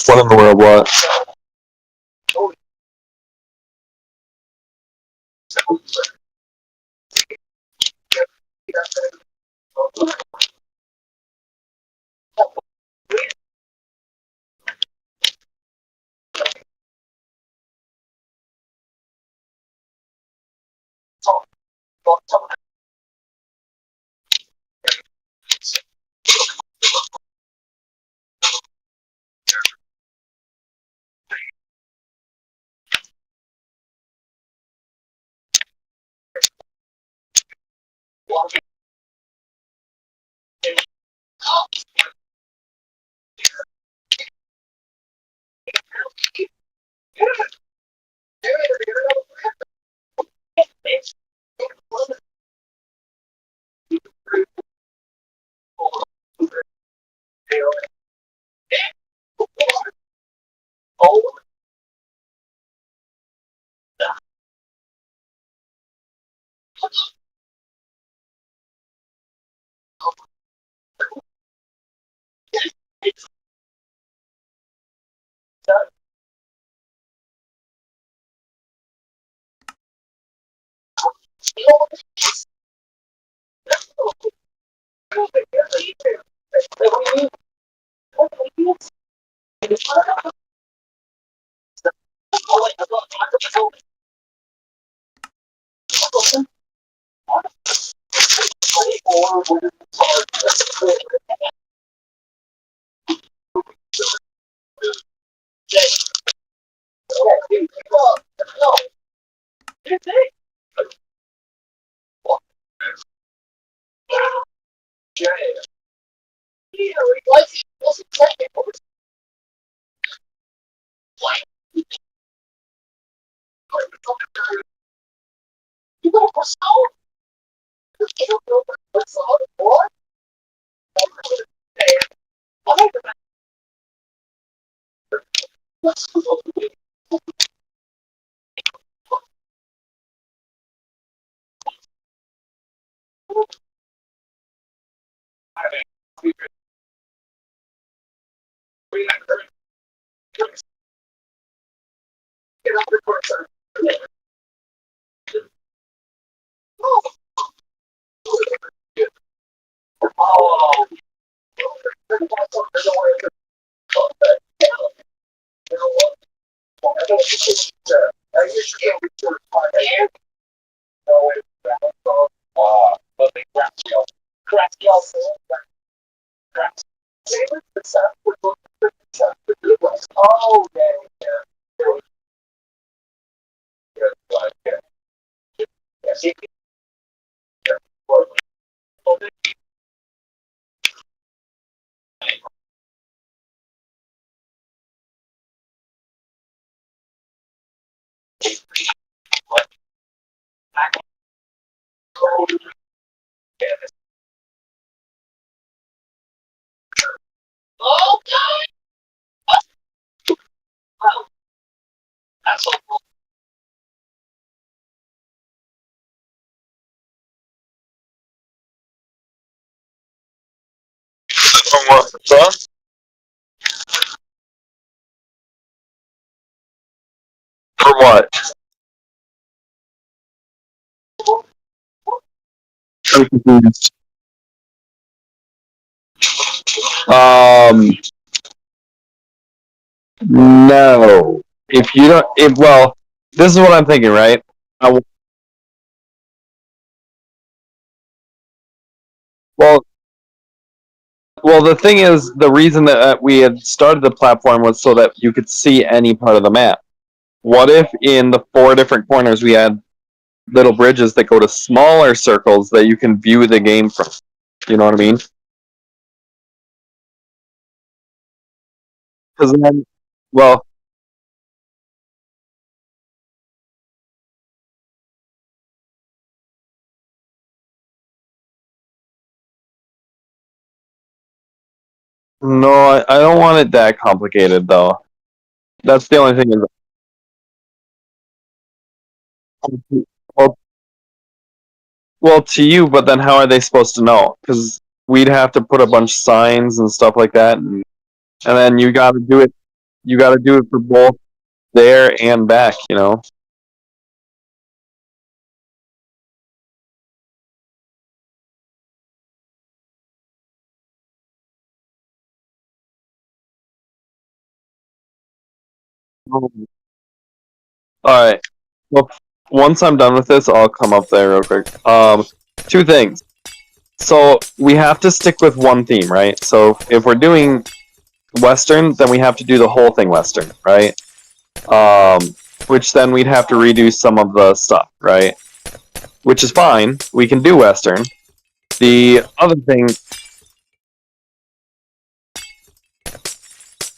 What in the world? What? From what? Huh? For what? I'm confused. Um, no. If you don't, if well, this is what I'm thinking, right? I, well, well, the thing is, the reason that we had started the platform was so that you could see any part of the map. What if in the four different corners we had little bridges that go to smaller circles that you can view the game from? You know what I mean? Because then, well, no, I don't want it that complicated though. That's the only thing. Well, well, to you, but then how are they supposed to know? Because we'd have to put a bunch of signs and stuff like that, and then you got to do it. You got to do it for both there and back. You know. All right. Well, once I'm done with this, I'll come up there real quick. Two things. So we have to stick with one theme, right? So if we're doing Western, then we have to do the whole thing Western, right? Which then we'd have to redo some of the stuff, right? Which is fine. We can do Western. The other thing,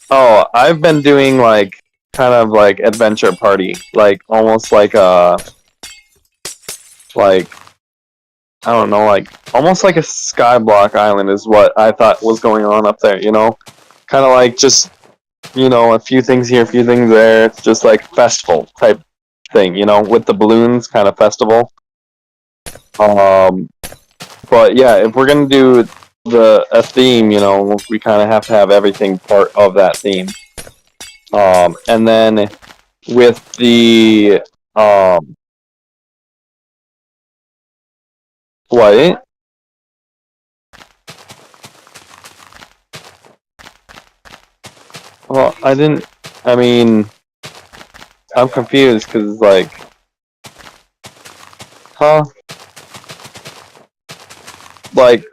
oh, I've been doing like kind of like adventure party, like almost like I don't know, like almost like a skyblock island is what I thought was going on up there. You know, kind of like just a few things here, a few things there. It's just like festival type thing, with the balloons kind of festival. Um, but yeah, if we're gonna do a theme, we kind of have to have everything part of that theme. And then with the what? Well, I didn't. I mean, I'm confused because like, huh? Like,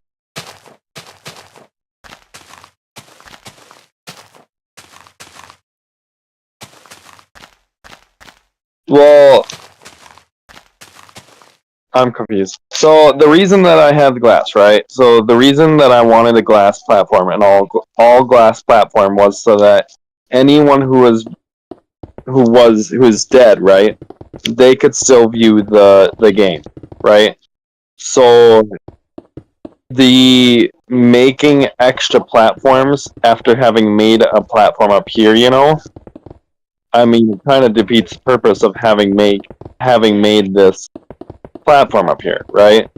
well, I'm confused. So the reason that I had the glass, right? So the reason that I wanted a glass platform, and all glass platform, was so that anyone who is dead, right? They could still view the game, right? So the making extra platforms after having made a platform up here, I mean, it kind of defeats the purpose of having made this platform up here, right?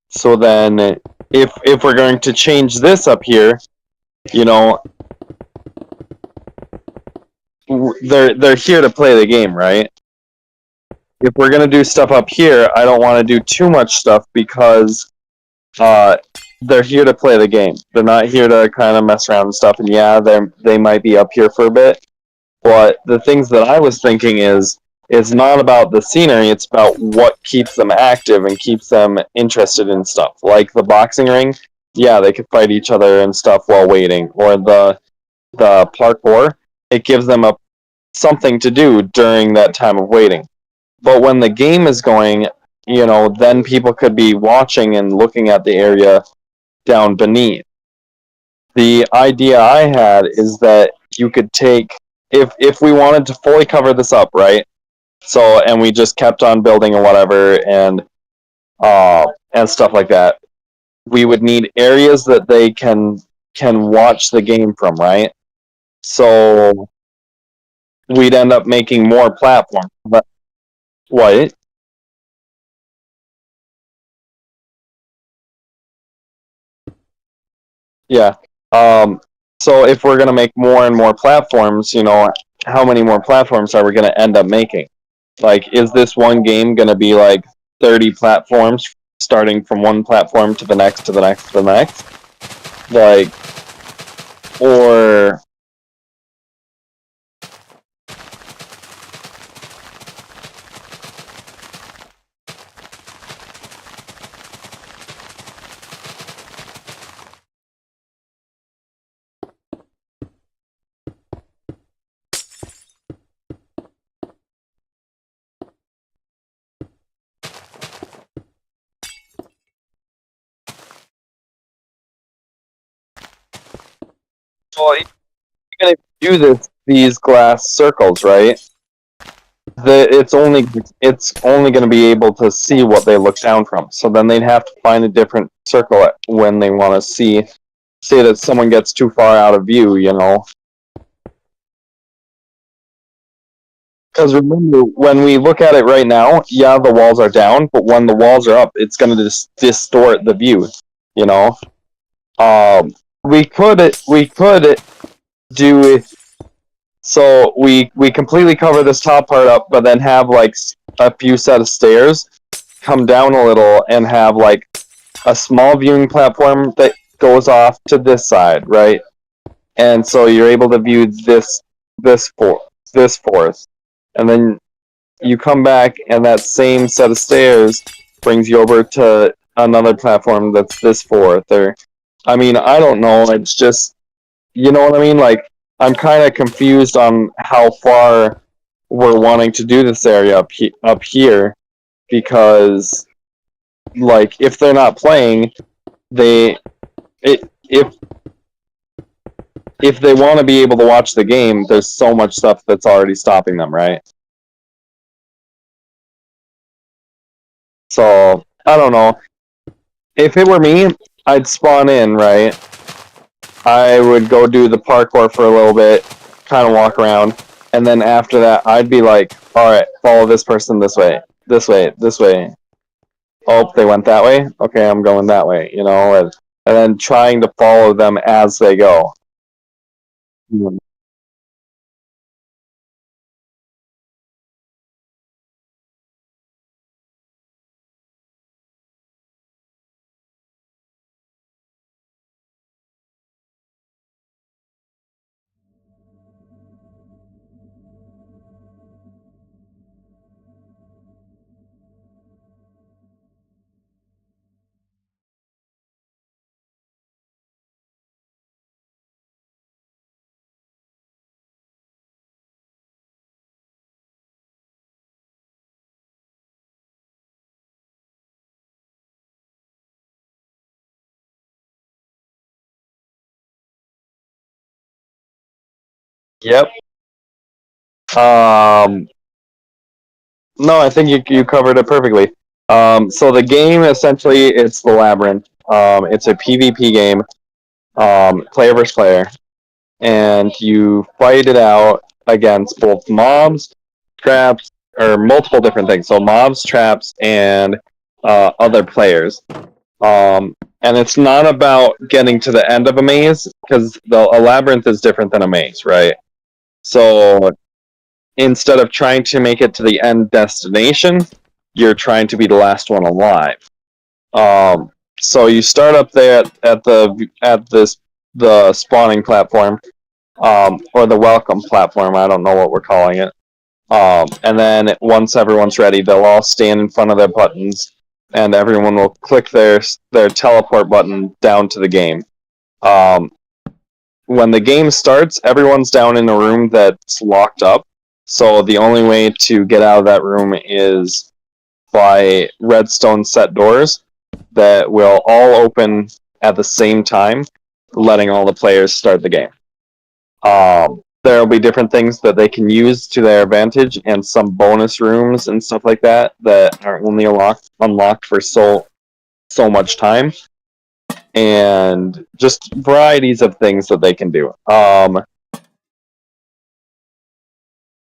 So then, if we're going to change this up here, you know, they're here to play the game, right? If we're gonna do stuff up here, I don't want to do too much stuff because uh, they're here to play the game. They're not here to kind of mess around and stuff. And yeah, they might be up here for a bit, But the things that I was thinking is it's not about the scenery, it's about what keeps them active and keeps them interested in stuff. Like the boxing ring, yeah, they could fight each other and stuff while waiting. Or the parkour, it gives them a something to do during that time of waiting. But when the game is going, then people could be watching and looking at the area down beneath. The idea I had is that you could take if we wanted to fully cover this up, right? So and we just kept on building or whatever and stuff like that. We would need areas that they can watch the game from, right? So we'd end up making more platforms. But what? Yeah. Um, so if we're gonna make more and more platforms, how many more platforms are we gonna end up making? Like, is this one game gonna be like 30 platforms, starting from one platform to the next, to the next, to the next? Like, or well, you're gonna do these glass circles, right? It's only going to be able to see what they look down from. So then they'd have to find a different circle when they want to see that someone gets too far out of view. Because remember, when we look at it right now, yeah, the walls are down, but when the walls are up, it's going to distort the view. You know, we could do so we completely cover this top part up, but then have like a few set of stairs come down a little and have like a small viewing platform that goes off to this side, right? And so you're able to view this forest, and then you come back, and that same set of stairs brings you over to another platform that's this fourth. Or, I mean, I don't know. It's just, you know what I mean? Like, I'm kind of confused on how far we're wanting to do this area up here, because, like, if they're not playing, they it, if they want to be able to watch the game, there's so much stuff that's already stopping them, right? So I don't know. If it were me, I'd spawn in, right? I would go do the parkour for a little bit, kind of walk around, and then after that, I'd be like, all right, follow this person this way, this way, this way. Oh, they went that way? Okay, I'm going that way, and then trying to follow them as they go. Yep. Um, no, I think you covered it perfectly. So the game, essentially, it's the Labyrinth. It's a PvP game, player versus player, and you fight it out against both mobs, traps, or multiple different things. So mobs, traps, and other players. And it's not about getting to the end of a maze, because a labyrinth is different than a maze, right? So instead of trying to make it to the end destination, you're trying to be the last one alive. So you start up there at the spawning platform, or the welcome platform. I don't know what we're calling it. And then once everyone's ready, they'll all stand in front of their buttons, and everyone will click their teleport button down to the game. Um, when the game starts, everyone's down in a room that's locked up. So the only way to get out of that room is by redstone set doors that will all open at the same time, letting all the players start the game. There will be different things that they can use to their advantage, and some bonus rooms and stuff like that that are only unlocked for so much time, and just varieties of things that they can do.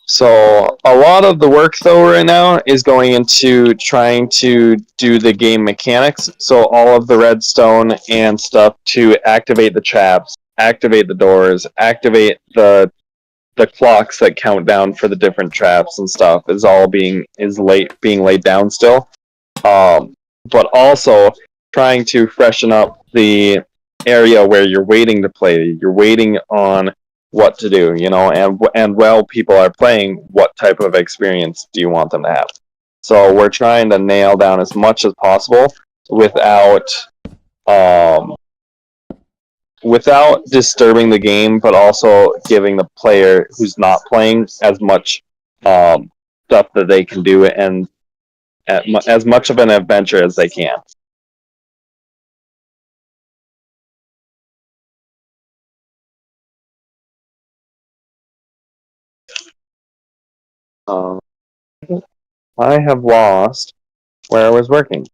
So a lot of the work though right now is going into trying to do the game mechanics. So all of the redstone and stuff to activate the traps, activate the doors, activate the clocks that count down for the different traps and stuff is all being laid down still. But also trying to freshen up the area where you're waiting to play. You're waiting on what to do, and while people are playing, what type of experience do you want them to have? So we're trying to nail down as much as possible without um, without disturbing the game, but also giving the player who's not playing as much stuff that they can do and as much of an adventure as they can. Um, I have lost where I was working.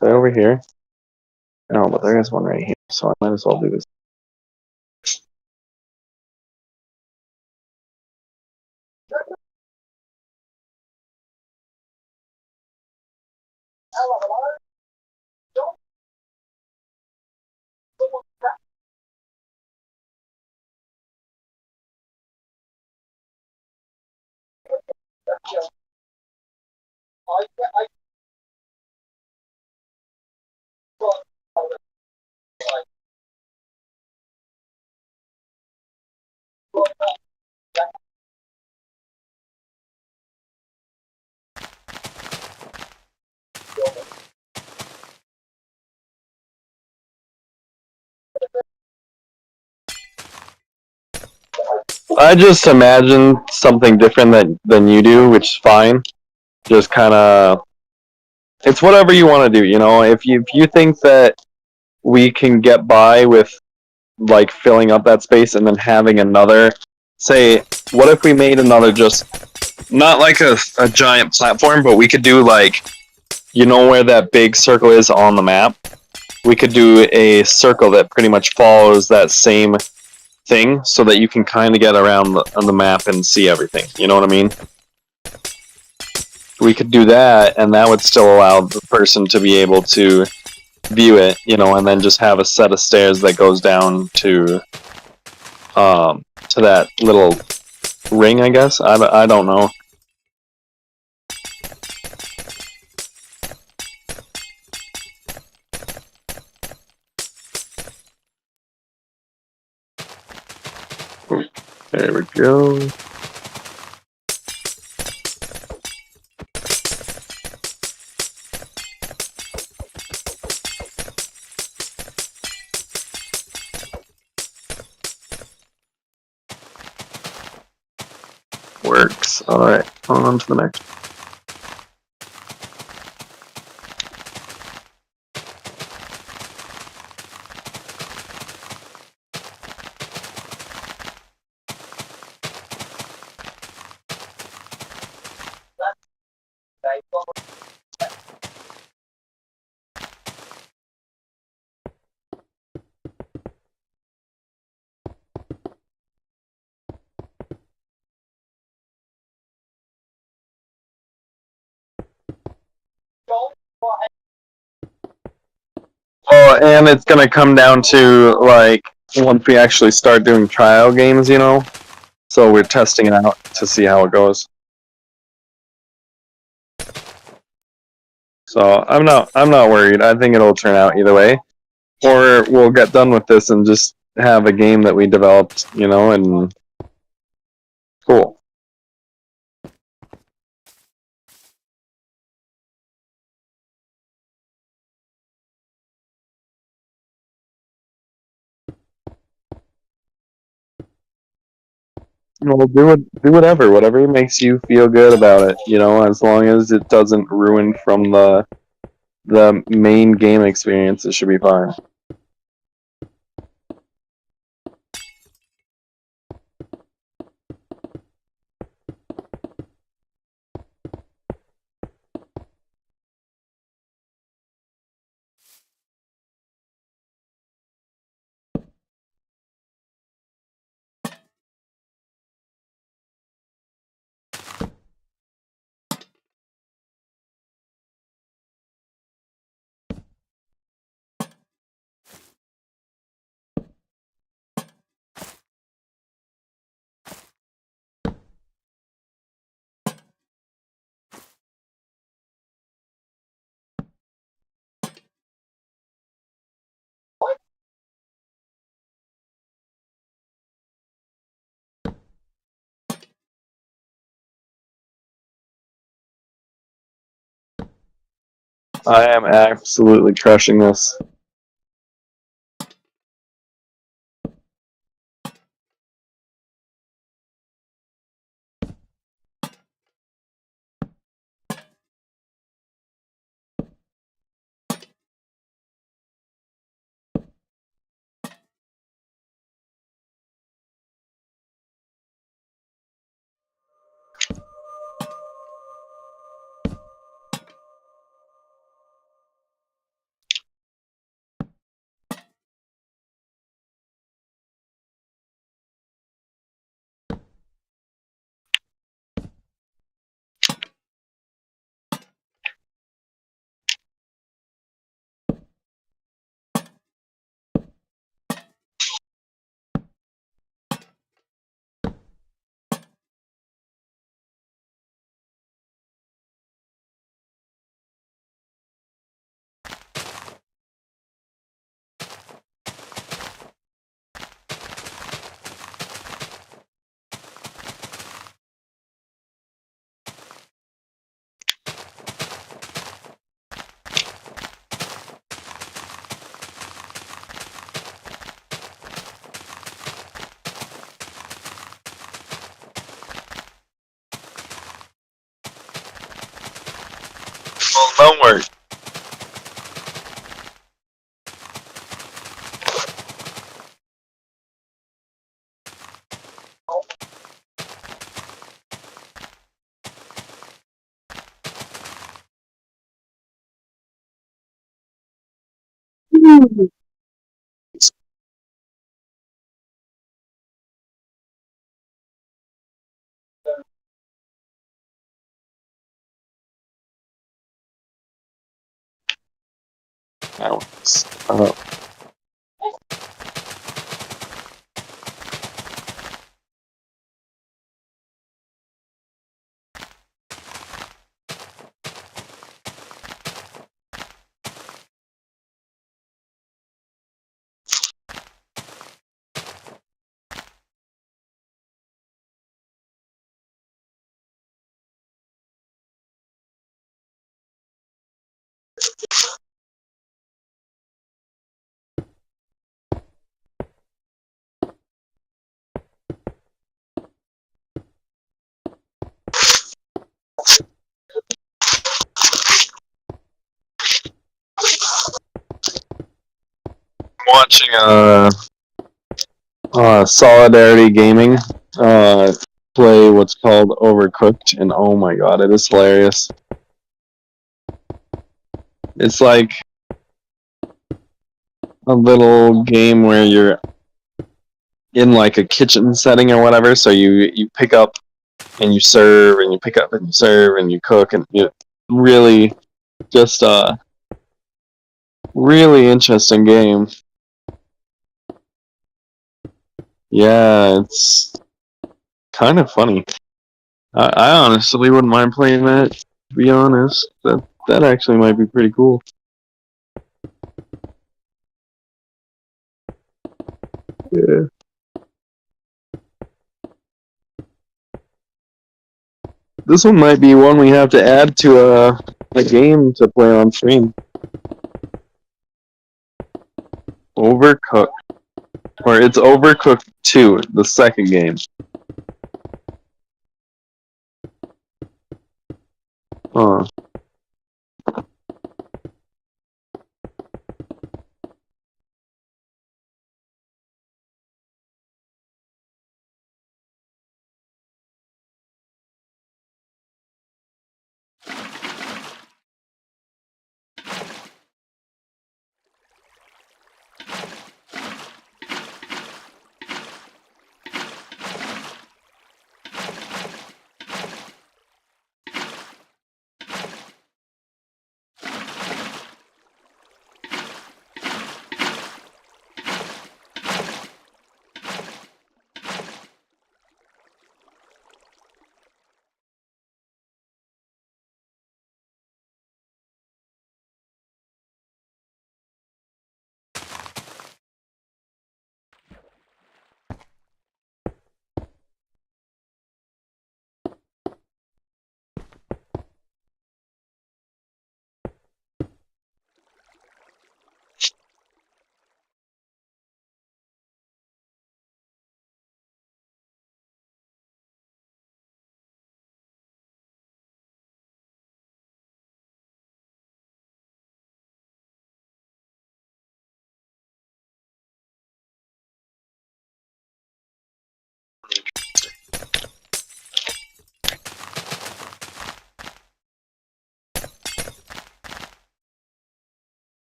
So over here. No, but there is one right here, so I might as well do this. I just imagine something different than you do, which is fine. Just kind of, it's whatever you want to do. If you think that we can get by with like filling up that space and then having another, say, what if we made another, just not like a giant platform, but we could do like, where that big circle is on the map, we could do a circle that pretty much follows that same thing so that you can kind of get around on the map and see everything. You know what I mean? We could do that, and that would still allow the person to be able to view it, and then just have a set of stairs that goes down to that little ring, I guess. I don't know. There we go. Works. Alright, on to the next. Oh, and it's gonna come down to, like, once we actually start doing trial games, So we're testing it out to see how it goes. So I'm not worried. I think it'll turn out either way. Or we'll get done with this and just have a game that we developed, you know, and cool. Well, do whatever makes you feel good about it. You know, as long as it doesn't ruin from the main game experience, it should be fine. I am absolutely crushing this. Well, don't worry. Uh, watching Solidarity Gaming play what's called Overcooked, and oh my god, it is hilarious. It's like a little game where you're in like a kitchen setting or whatever, so you pick up and you serve and you pick up and you serve and you cook, and you really just really interesting game. Yeah, it's kind of funny. I honestly wouldn't mind playing that, to be honest. That actually might be pretty cool. Yeah. This one might be one we have to add to a game to play on stream. Overcooked. Or it's Overcooked 2, the second game. Huh.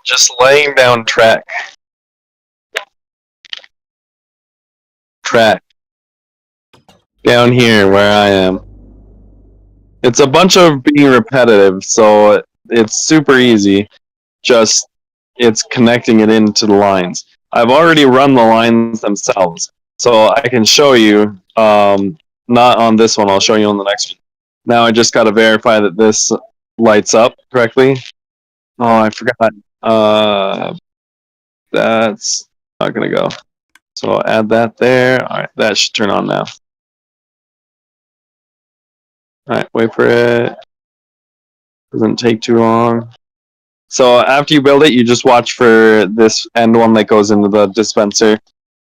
Just laying down track. Down here where I am. It's a bunch of being repetitive, so it's super easy. Just it's connecting it into the lines. I've already run the lines themselves, so I can show you. Not on this one. I'll show you on the next one. Now I just got to verify that this lights up correctly. Oh, I forgot. That's not gonna go. So I'll add that there. All right, that should turn on now. All right, wait for it. Doesn't take too long. So after you build it, you just watch for this end one that goes into the dispenser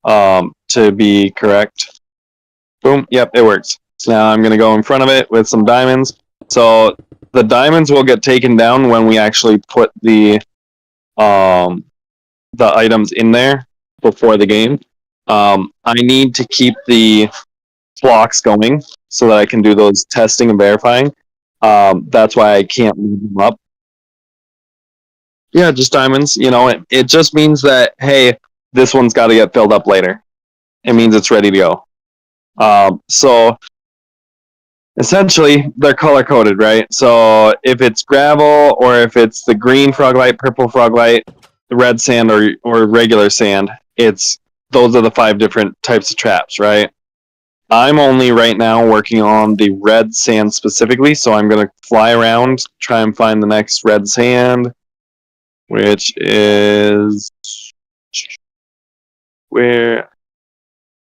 to be correct. Boom. Yep, it works. So now I'm going to go in front of it with some diamonds. So the diamonds will get taken down when we actually put the items in there before the game. I need to keep the blocks going so that I can do those testing and verifying. That's why I can't leave them up. Yeah, just diamonds. You know, it just means that, hey, this one's got to get filled up later. It means it's ready to go. So essentially, they're color coded, right? So if it's gravel or if it's the green froglight, purple froglight, the red sand, or regular sand, those are the 5 different types of traps, right? I'm only right now working on the red sand specifically, so I'm going to fly around, try and find the next red sand, which is where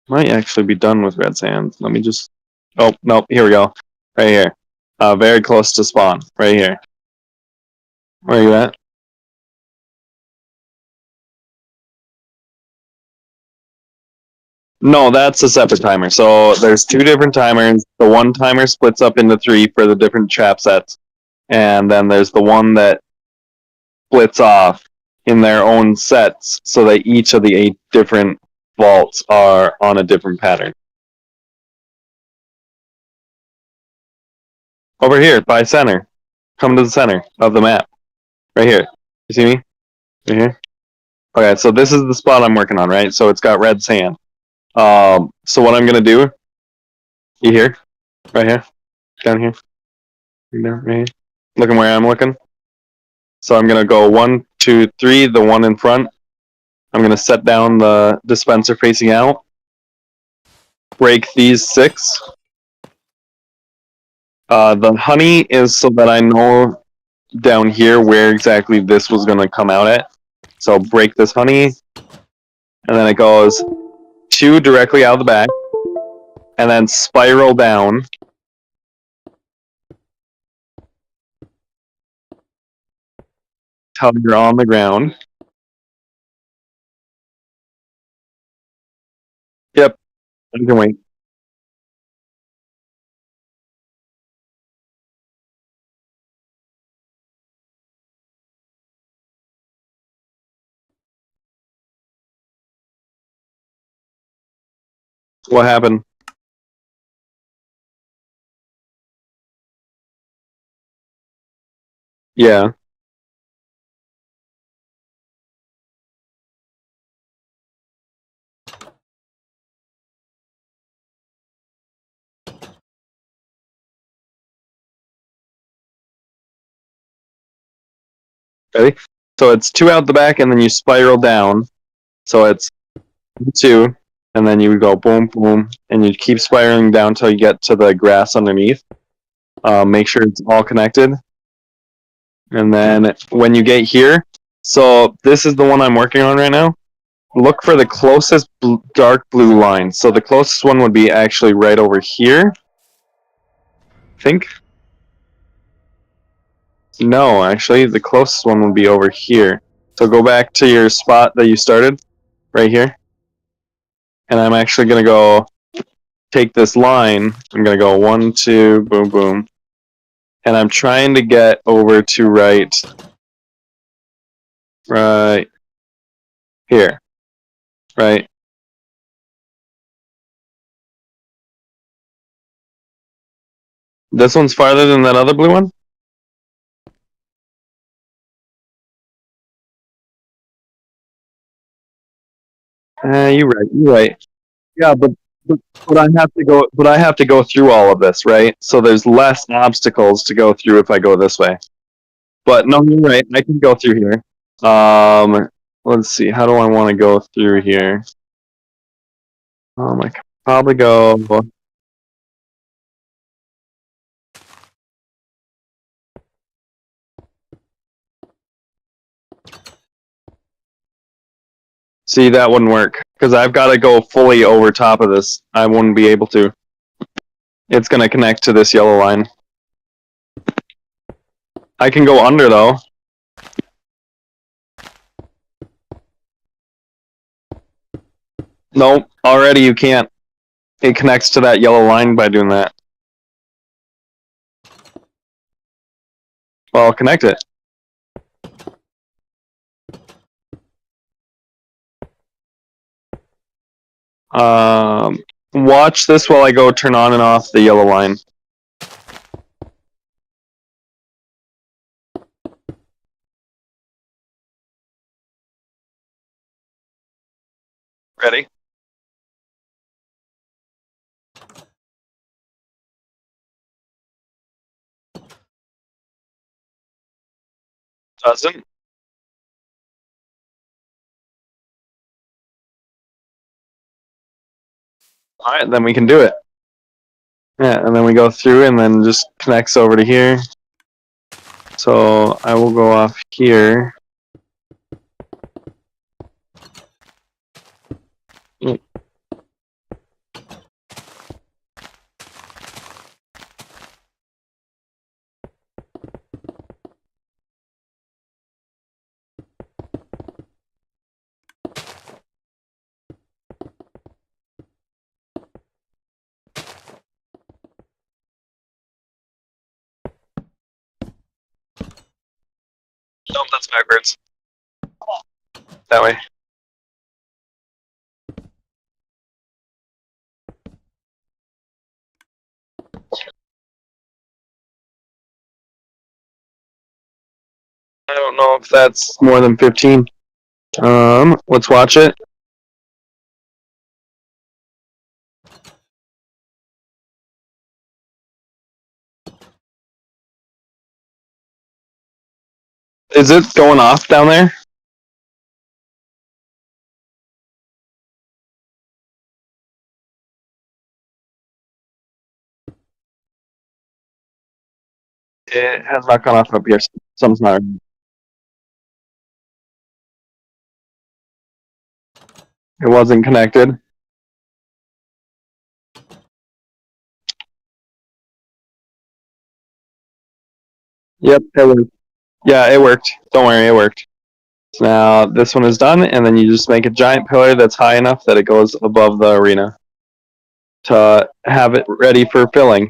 might actually be done with red sand. Let me just... Oh, nope, here we go. Right here. Very close to spawn. Right here. Where are you at? No, that's a separate timer. So there's 2 different timers. The one timer splits up into 3 for the different trap sets. And then there's the one that splits off in their own sets so that each of the 8 different vaults are on a different pattern. Over here, by center. Come to the center of the map. Right here. You see me? Right here? Okay, so this is the spot I'm working on, right? So it's got red sand. So what I'm gonna do, you here? Right here? Down here? Right here? Looking where I'm looking? So I'm gonna go 1, 2, 3, the one in front. I'm gonna set down the dispenser facing out. Break these 6. The honey is so that I know down here where exactly this was gonna come out at. So break this honey, and then it goes 2 directly out of the back, and then spiral down. Till you're on the ground. Yep, I can wait. What happened? Yeah. Ready? So it's 2 out the back, and then you spiral down. So it's 2, and then you go boom, boom, and you keep spiraling down until you get to the grass underneath. Make sure it's all connected. And then when you get here, so this is the one I'm working on right now. Look for the closest dark blue line. So the closest one would be actually right over here. I think. No, actually, the closest one would be over here. So go back to your spot that you started, right here. And I'm actually going to go take this line. I'm going to go 1, 2, boom, boom. And I'm trying to get over to right here. Right. This one's farther than that other blue one? You're right. You're right. Yeah, but I have to go through all of this, right? So there's less obstacles to go through if I go this way. But no, you're right. I can go through here. Let's see. How do I want to go through here? I could probably go. See, that wouldn't work because I've got to go fully over top of this. I wouldn't be able to. It's gonna connect to this yellow line. I can go under though. Nope. Already you can't. It connects to that yellow line by doing that. Well, connect it. Watch this while I go turn on and off the yellow line. Ready? Doesn't. Alright, then we can do it. Yeah, and then we go through and then just connects over to here. So I will go off here. Nope, that's backwards. that way. I don't know if that's more than 15. Let's watch it. Is it going off down there? It has not gone off up here. Something's not. It wasn't connected. Yep, it worked. Yeah, it worked. Don't worry, it worked. So now this one is done, and then you just make a giant pillar that's high enough that it goes above the arena to have it ready for filling.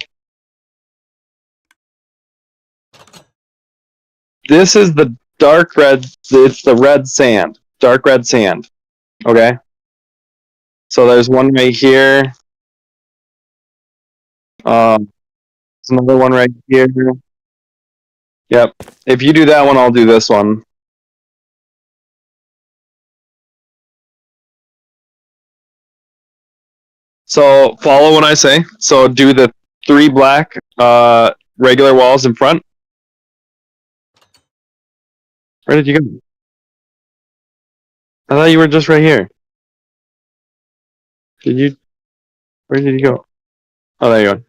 This is the dark red. It's the red sand, dark red sand. Okay. So there's one right here. There's another one right here. Yep. If you do that one, I'll do this one. So follow what I say. So do the 3 black regular walls in front. Where did you go? I thought you were just right here. Did you? Where did you go? Oh, there you go.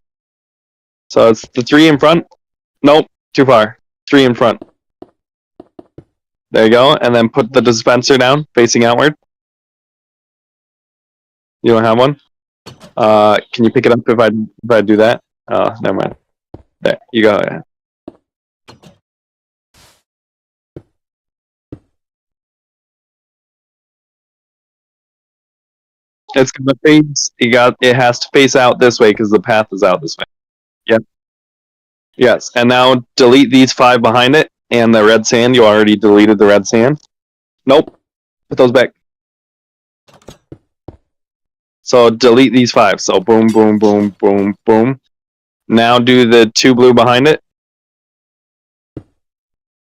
So it's the 3 in front. Nope, too far. 3 in front. There you go. And then put the dispenser down, facing outward. You don't have one? Can you pick it up if I do that? Oh, never mind. There you go. It's gonna face. It has to face out this way because the path is out this way. Yep. Yes. And now delete these 5 behind it and the red sand. You already deleted the red sand. Nope. Put those back. So delete these 5. So boom, boom, boom, boom, boom. Now do the 2 blue behind it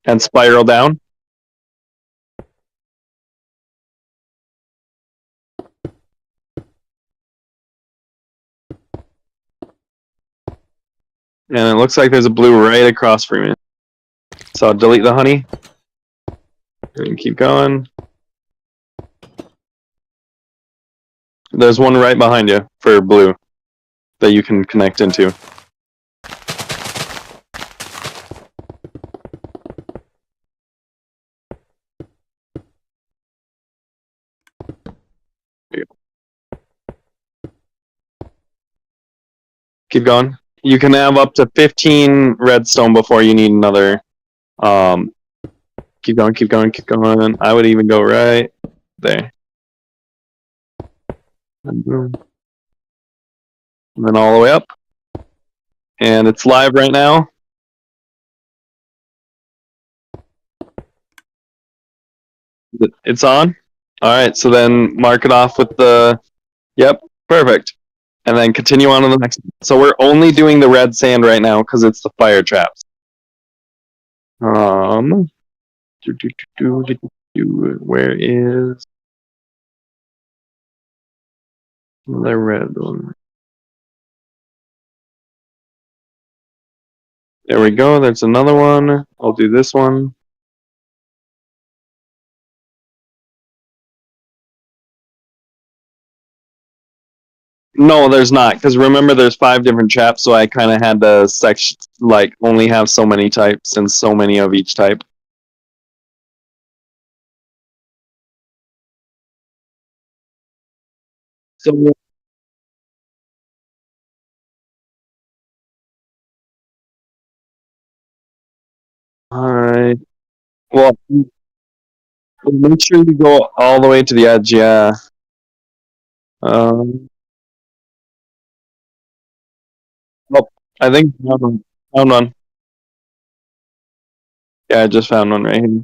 and spiral down. And it looks like there's a blue right across from you. So delete the honey. And keep going. There's one right behind you for blue that you can connect into. Keep going. You can have up to 15 redstone before you need another. Keep going, keep going, keep going. I would even go right there. And then all the way up. And it's live right now. It's on. All right, so then mark it off with the. Yep, perfect. And then continue on to the next. So we're only doing the red sand right now because it's the fire traps. Where is the red one? There we go. There's another one. I'll do this one. No, there's not. Because remember, there's 5 different traps, so I kind of had to only have so many types and so many of each type. So, all right. Well, make sure you go all the way to the edge. Yeah. Um. Oh, I think I found one. Found one. Yeah, I just found one right here.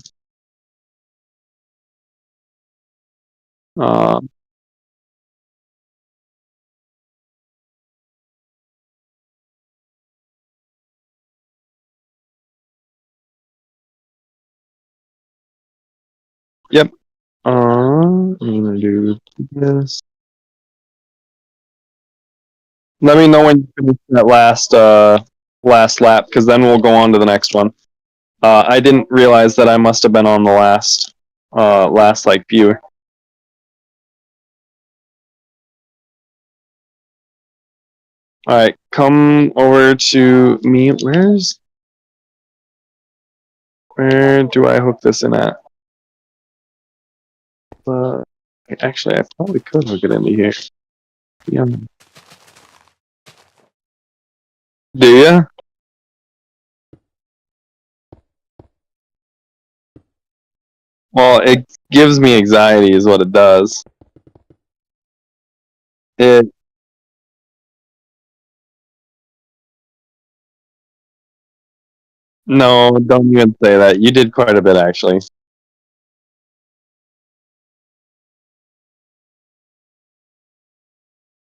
Uh, yep. I'm gonna do this. Let me know when you finish that last lap, because then we'll go on to the next one. I didn't realize that I must have been on the last like view. All right, come over to me. Where do I hook this in at? Uh, Actually, I probably could hook it into here. Yeah. Do you? Well, it gives me anxiety, is what it does. It No, don't even say that. You did quite a bit, actually.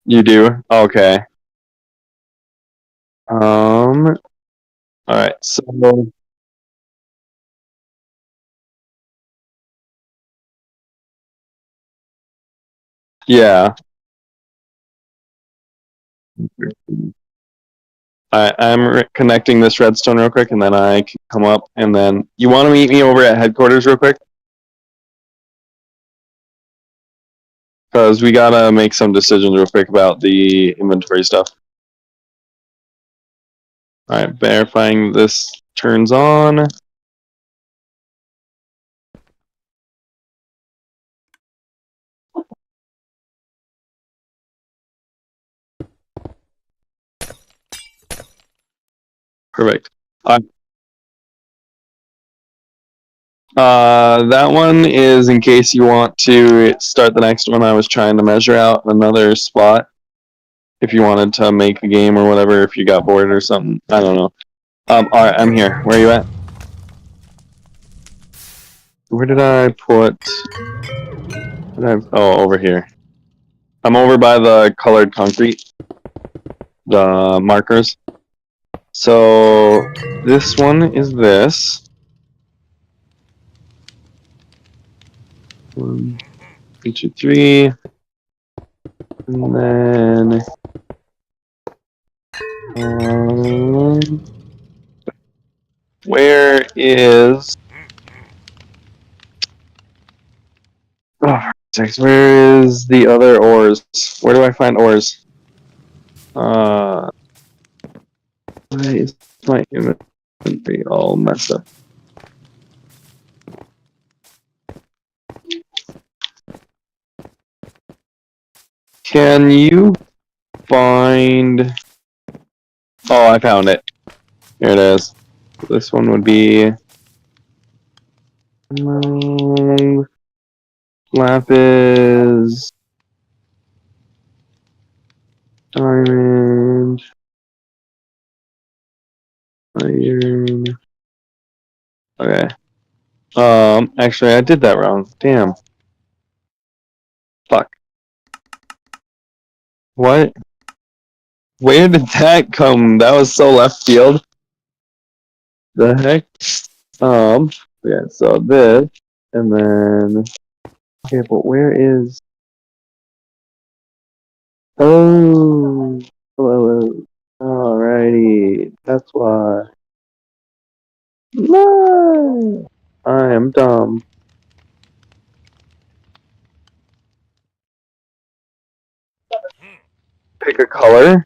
You do? Okay. All right. So, yeah. Connecting this redstone real quick, and then I can come up. And then you want to meet me over at headquarters real quick, because we gotta make some decisions real quick about the inventory stuff. All right, verifying this turns on. Perfect. That one is in case you want to start the next one. I was trying to measure out another spot if you wanted to make a game or whatever. If you got bored or something, I don't know. All right, I'm here. Where are you at? Where did I put? Oh, over here. I'm over by the colored concrete, the markers. So this one is this. 1, 2, 3, and then where is? Oh, where is the other ores? Where do I find ores? Why is my inventory all messed up? Can you find? Oh, I found it. Here it is. This one would be lapis, diamond, iron. Okay. Actually, I did that wrong. Damn. Fuck. What? Where did that come? That was so left field. The heck? Yeah, so this, and then, okay, but where is, oh, hello, alrighty, that's why. No! I am dumb. Pick a color.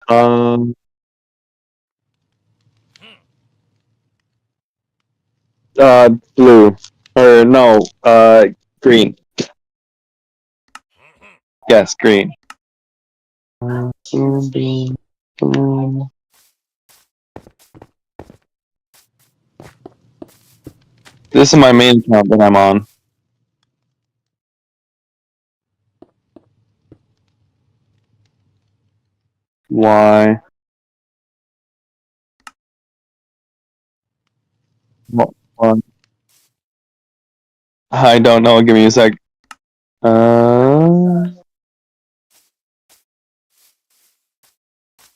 Um, Blue. Or no, green. Yes, green. This is my main account that I'm on. Why? I don't know. Give me a sec.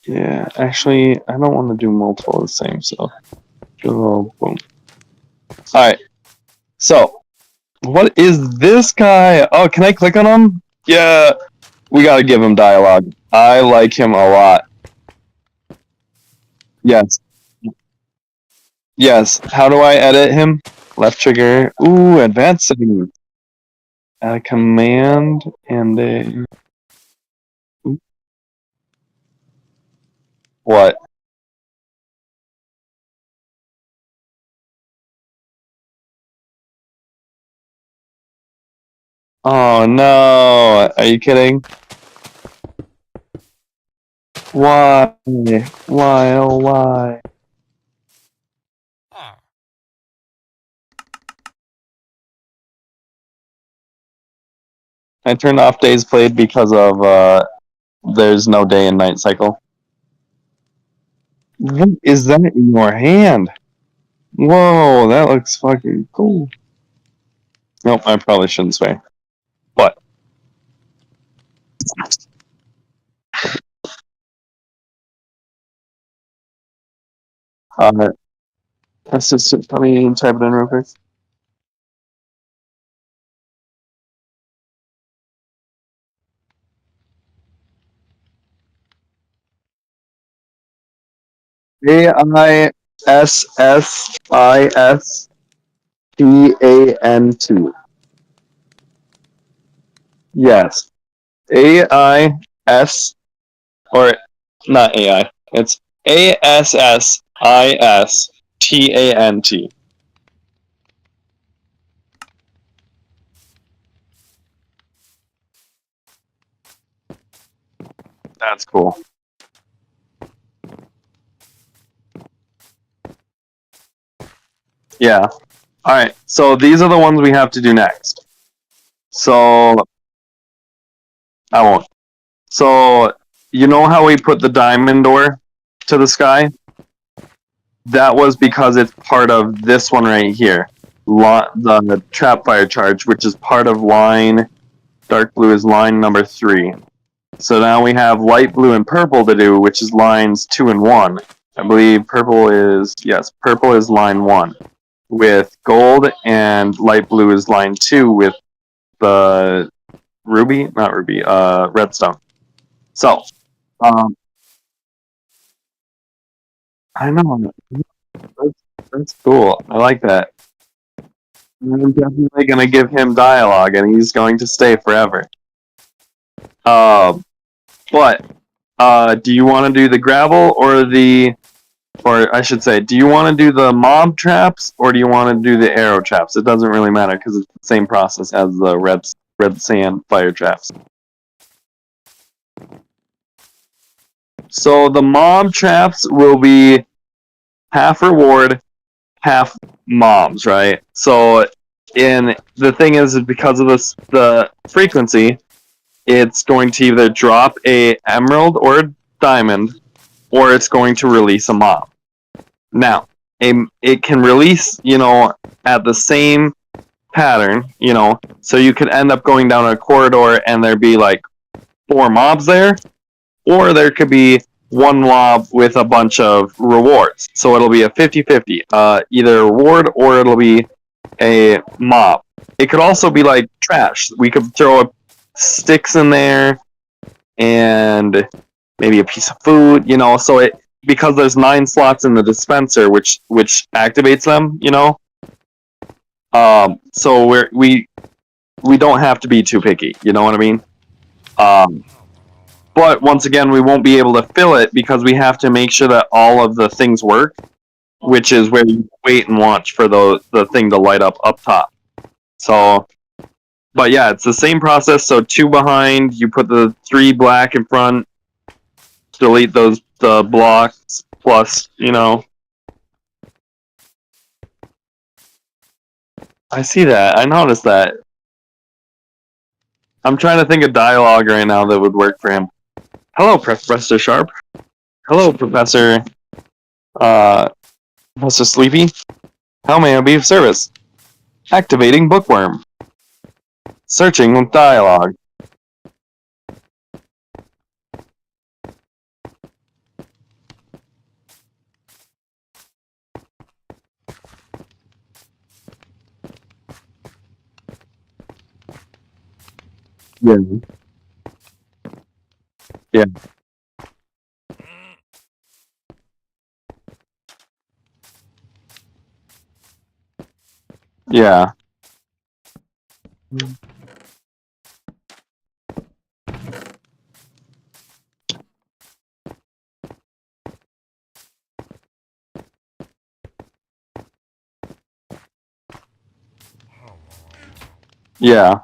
Yeah, actually, I don't want to do multiple of the same, so boom. Alright, so what is this guy? Oh, can I click on him? Yeah, we gotta give him dialogue. I like him a lot. Yes. Yes. How do I edit him? Left trigger. Ooh, advanced settings. A command and a. What? Oh no! Are you kidding? Why? Why? Oh, why? I turned off days played because of there's no day and night cycle. What is that in your hand? Whoa, that looks fucking cool. Nope, I probably shouldn't swear. But uh, let's just let me type it in real quick. AISSISTAN2. Yes. AIS or not AI. It's ASSISTANT. That's cool. Yeah. All right. So these are the ones we have to do next. So I won't. So you know how we put the diamond door to the sky? That was because it's part of this one right here. The trap fire charge, which is part of line dark blue is line number 3. So now we have light blue and purple to do, which is lines 2 and 1. I believe purple is line 1 with gold, and light blue is line 2 with the redstone. So, I know. That's cool. I like that. I'm definitely going to give him dialogue, and he's going to stay forever. But, do you want to do the gravel or I should say, do you want to do the mob traps or do you want to do the arrow traps? It doesn't really matter because it's the same process as the red sand fire traps. So the mob traps will be half reward, half mobs, right? So the thing is because of the frequency, it's going to either drop a emerald or a diamond, or it's going to release a mob. Now, it can release, at the same pattern, so you could end up going down a corridor and there'd be like 4 mobs there, or there could be one mob with a bunch of rewards. So it'll be a 50-50, either a reward or it'll be a mob. It could also be like trash. We could throw sticks in there and maybe a piece of food, so because there's 9 slots in the dispenser which activates them, so we don't have to be too picky, you know what I mean? But once again, we won't be able to fill it because we have to make sure that all of the things work, which is where you wait and watch for the thing to light up top. So, but yeah, it's the same process. So 2 behind, you put the 3 black in front, delete the blocks, plus, I see that. I noticed that. I'm trying to think of dialogue right now that would work for him. Hello, Professor Sharp. Hello, Professor Sleepy. How may I be of service? Activating bookworm. Searching with dialogue. Yeah. Yeah. Yeah. Yeah.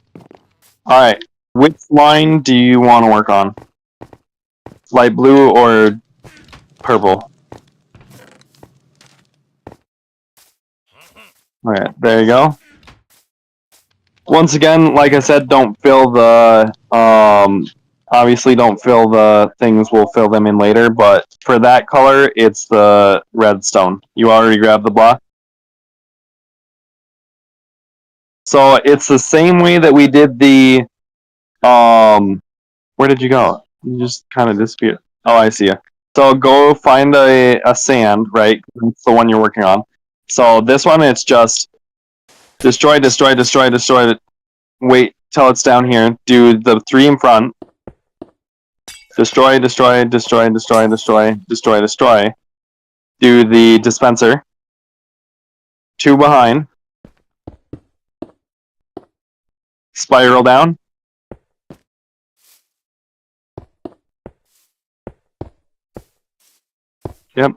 Alright. Which line do you want to work on? Light blue or purple? Alright, there you go. Once again, like I said, don't fill the obviously don't fill the things, we'll fill them in later, but for that color it's the redstone. You already grabbed the block? So it's the same way that we did the where did you go? You just kind of disappeared. Oh, I see you. So go find a sand, right? That's the one you're working on. So this one, it's just destroy, destroy, destroy, destroy. Wait till it's down here. Do the 3 in front. Destroy, destroy, destroy, destroy, destroy, destroy, destroy. Do the dispenser. 2 behind. Spiral down. Yep.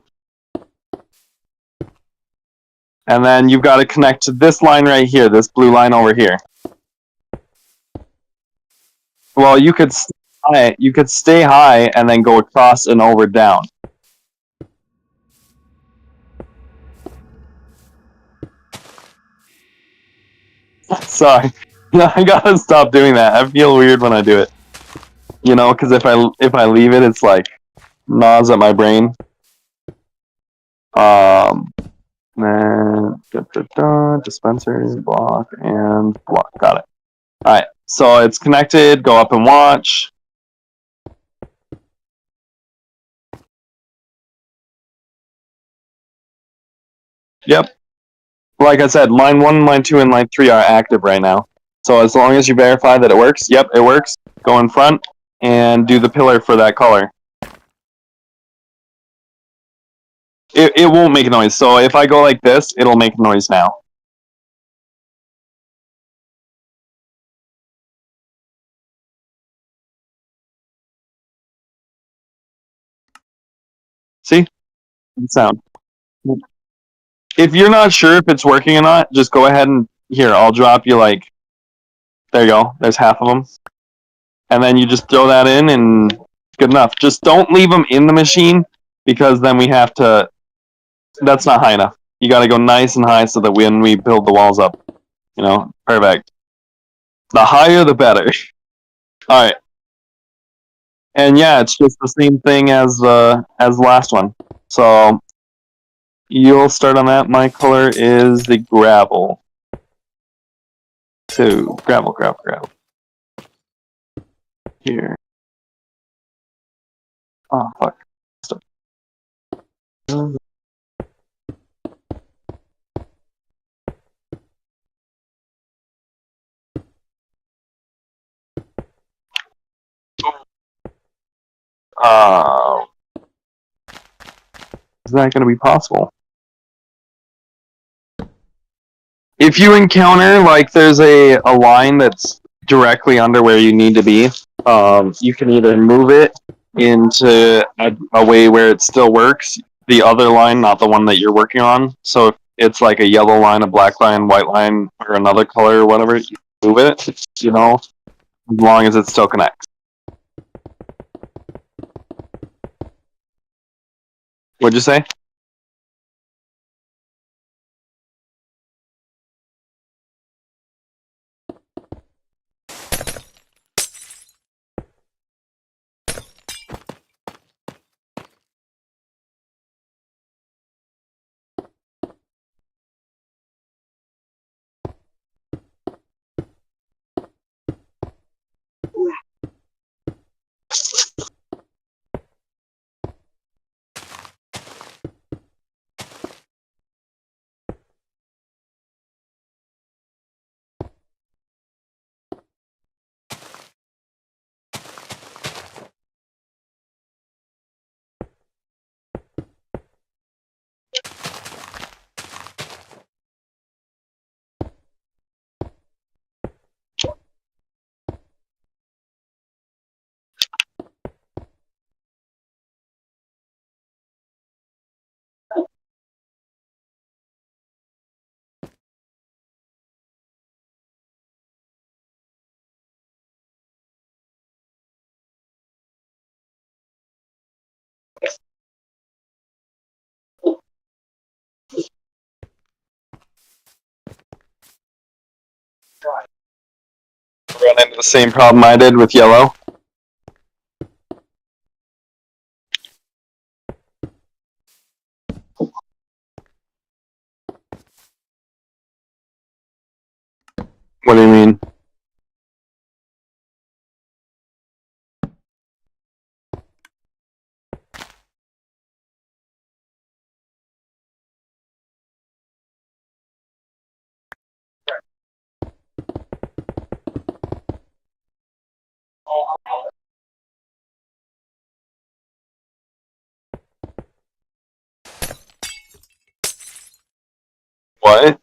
And then you've got to connect to this line right here, this blue line over here. Well, you could stay high and then go across and over down. Sorry, I gotta stop doing that. I feel weird when I do it. You know, because if I leave it, it's like gnaws at my brain. Then dispenser, block, and block. Got it. All right, so it's connected. Go up and watch. Yep. Like I said, line 1, line 2, and line 3 are active right now. So as long as you verify that it works, yep, it works. Go in front and do the pillar for that color. It won't make a noise. So if I go like this, it'll make noise now. See? Good sound. If you're not sure if it's working or not, just go ahead and here, I'll drop you like, there you go. There's half of them. And then you just throw that in and good enough. Just don't leave them in the machine because then we have to, that's not high enough. You got to go nice and high so that when we build the walls up, you know, perfect. The higher, the better. All right. And yeah, it's just the same thing as the last one. So you'll start on that. My color is the gravel. So gravel, gravel, gravel. Here. Oh fuck. Stop. Uh, is that going to be possible? If you encounter like there's a line that's directly under where you need to be, you can either move it into a way where it still works. The other line, not the one that you're working on. So if it's like a yellow line, a black line, white line, or another color or whatever, you move it. You know, as long as it still connects. What'd you say? Run into the same problem I did with yellow. What do you mean? What?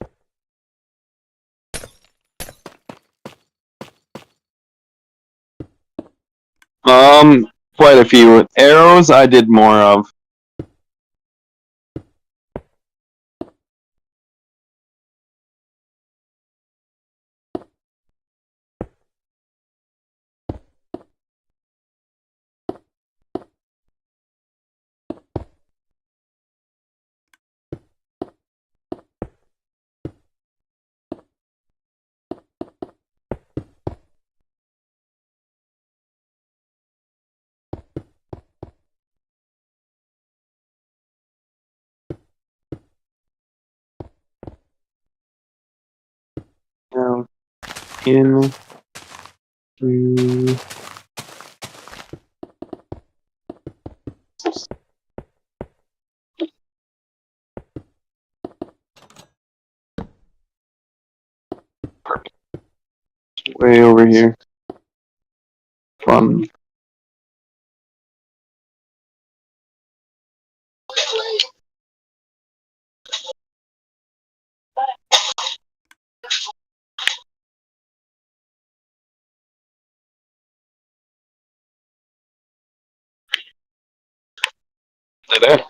Quite a few. Arrows I did more of. Now, in to way over here. Fun. There.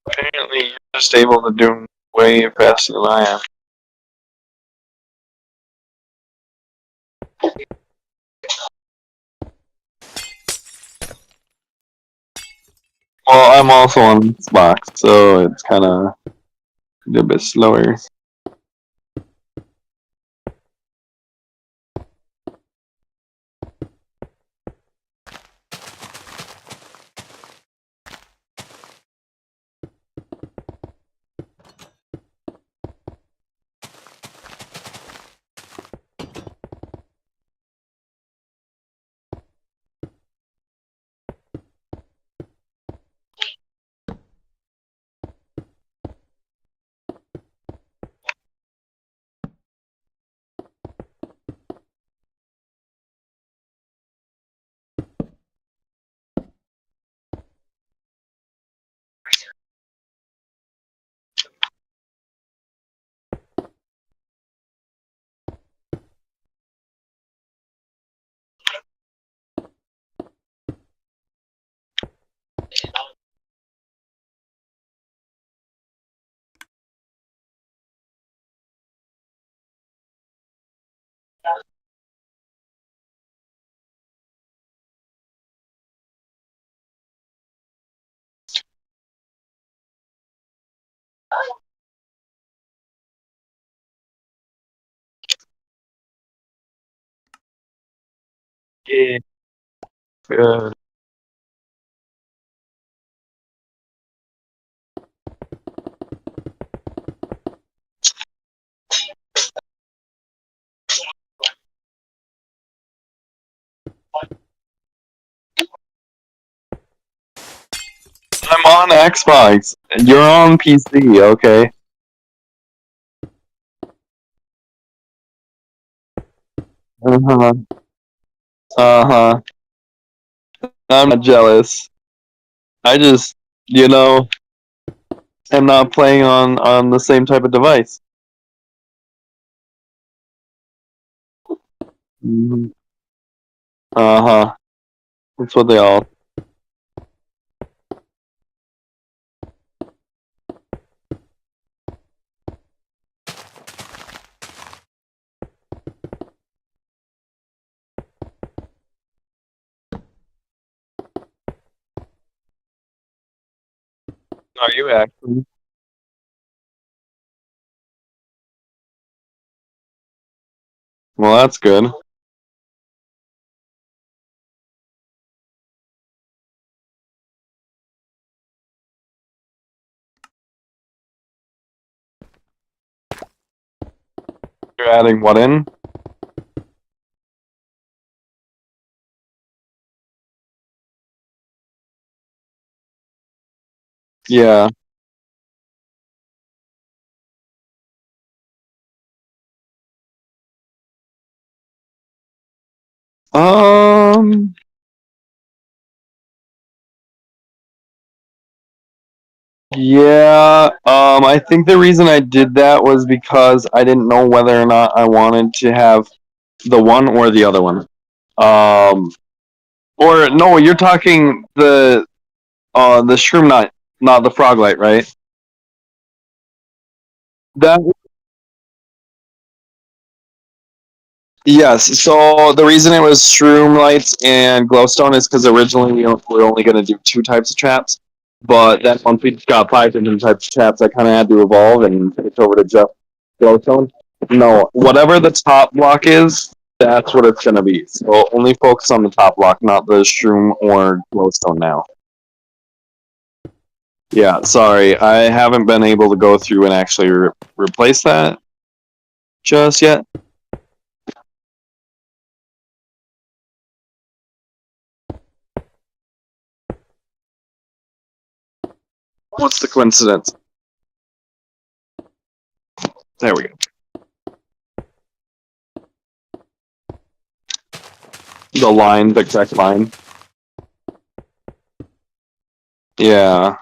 Apparently, you're just able to do way faster than I am. Well, I'm also on Xbox, so it's kind of a bit slower. Yeah. I'm on Xbox. You're on PC, okay? Uh huh. Uh huh. I'm not jealous. I just, you know, am not playing on the same type of device. Hmm. Uh huh. That's what they all. Are you actually? Well, that's good. You're adding what in? Yeah. Um. Yeah. I think the reason I did that was because I didn't know whether or not I wanted to have the one or the other one. Um. Or no, you're talking the shroom nut, not the frog light, right? That Yes. So the reason it was shroom lights and glowstone is because originally we were only going to do two types of traps, but then once we got five different types of traps, I kind of had to evolve and switch over to just glowstone. No, whatever the top block is, that's what it's going to be. So only focus on the top block, not the shroom or glowstone now. Yeah, sorry, I haven't been able to go through and actually replace that just yet. What's the coincidence? There we go. The line, the correct line. Yeah.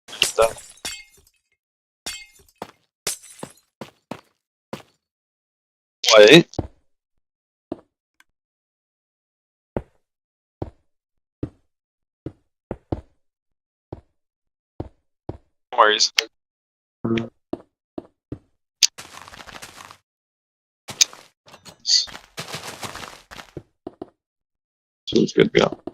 Stuff. Wait. No worries. So it's good to go.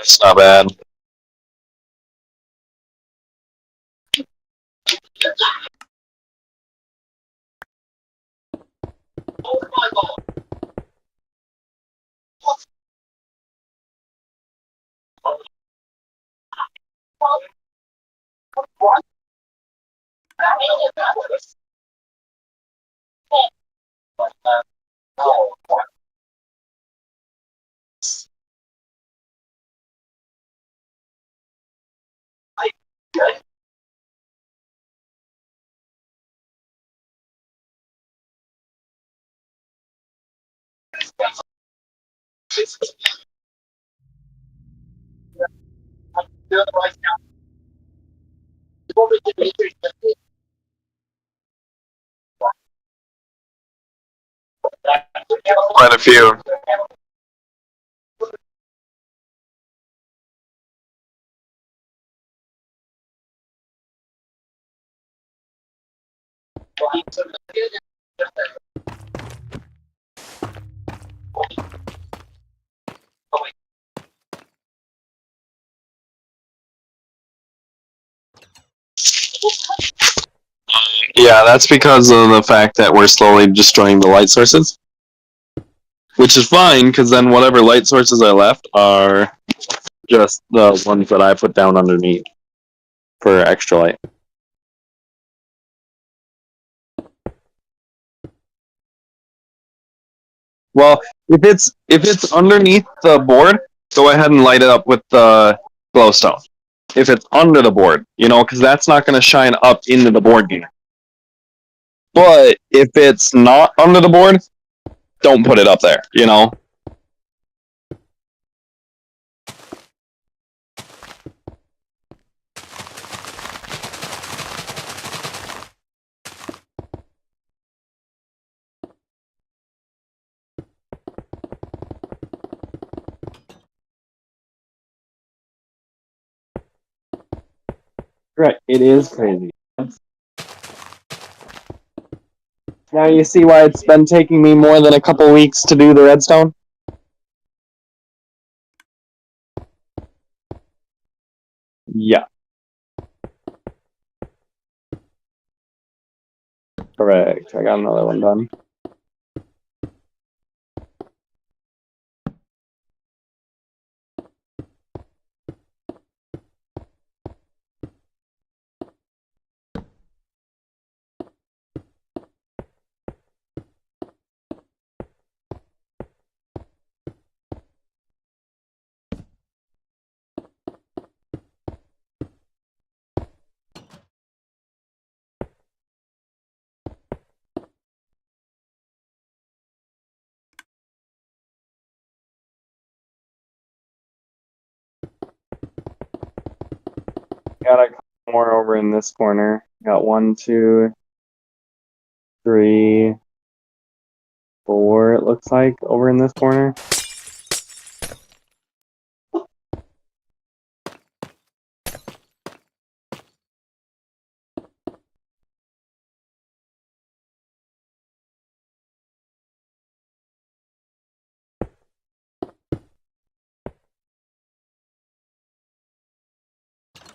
It's not bad. Quite a few. Yeah, that's because of the fact that we're slowly destroying the light sources. Which is fine, because then whatever light sources are left are just the ones that I put down underneath for extra light. Well, if it's underneath the board, go ahead and light it up with the glowstone. If it's under the board, because that's not going to shine up into the board game. But if it's not under the board, don't put it up there. Right, it is crazy. Now you see why it's been taking me more than a couple weeks to do the redstone? Yeah, correct. I got another one done. Got a couple more over in this corner. Got 1, 2, 3, 4, it looks like, over in this corner.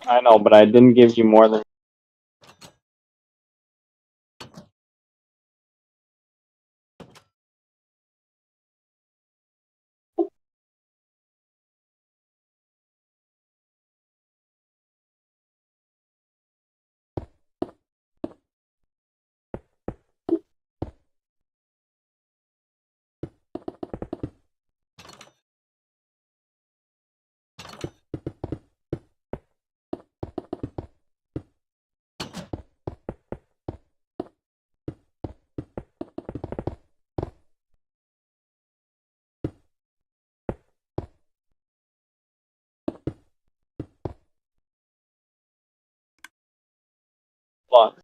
I know, but I didn't give you more than Hold on.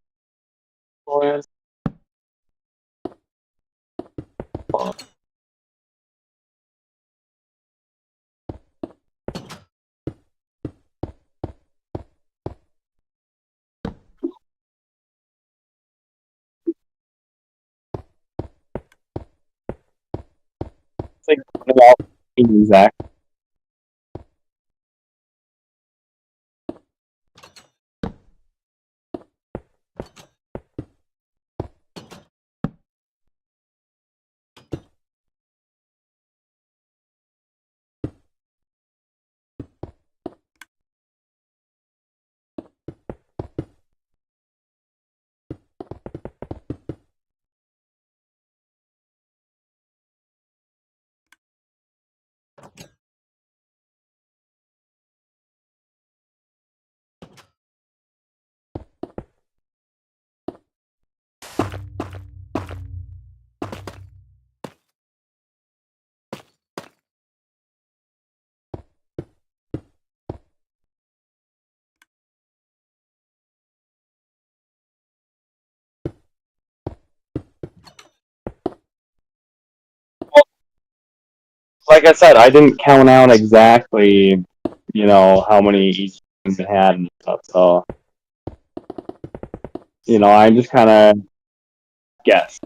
It's like about exact. Like I said, I didn't count out exactly, how many each one had and stuff. So, I just kind of guessed.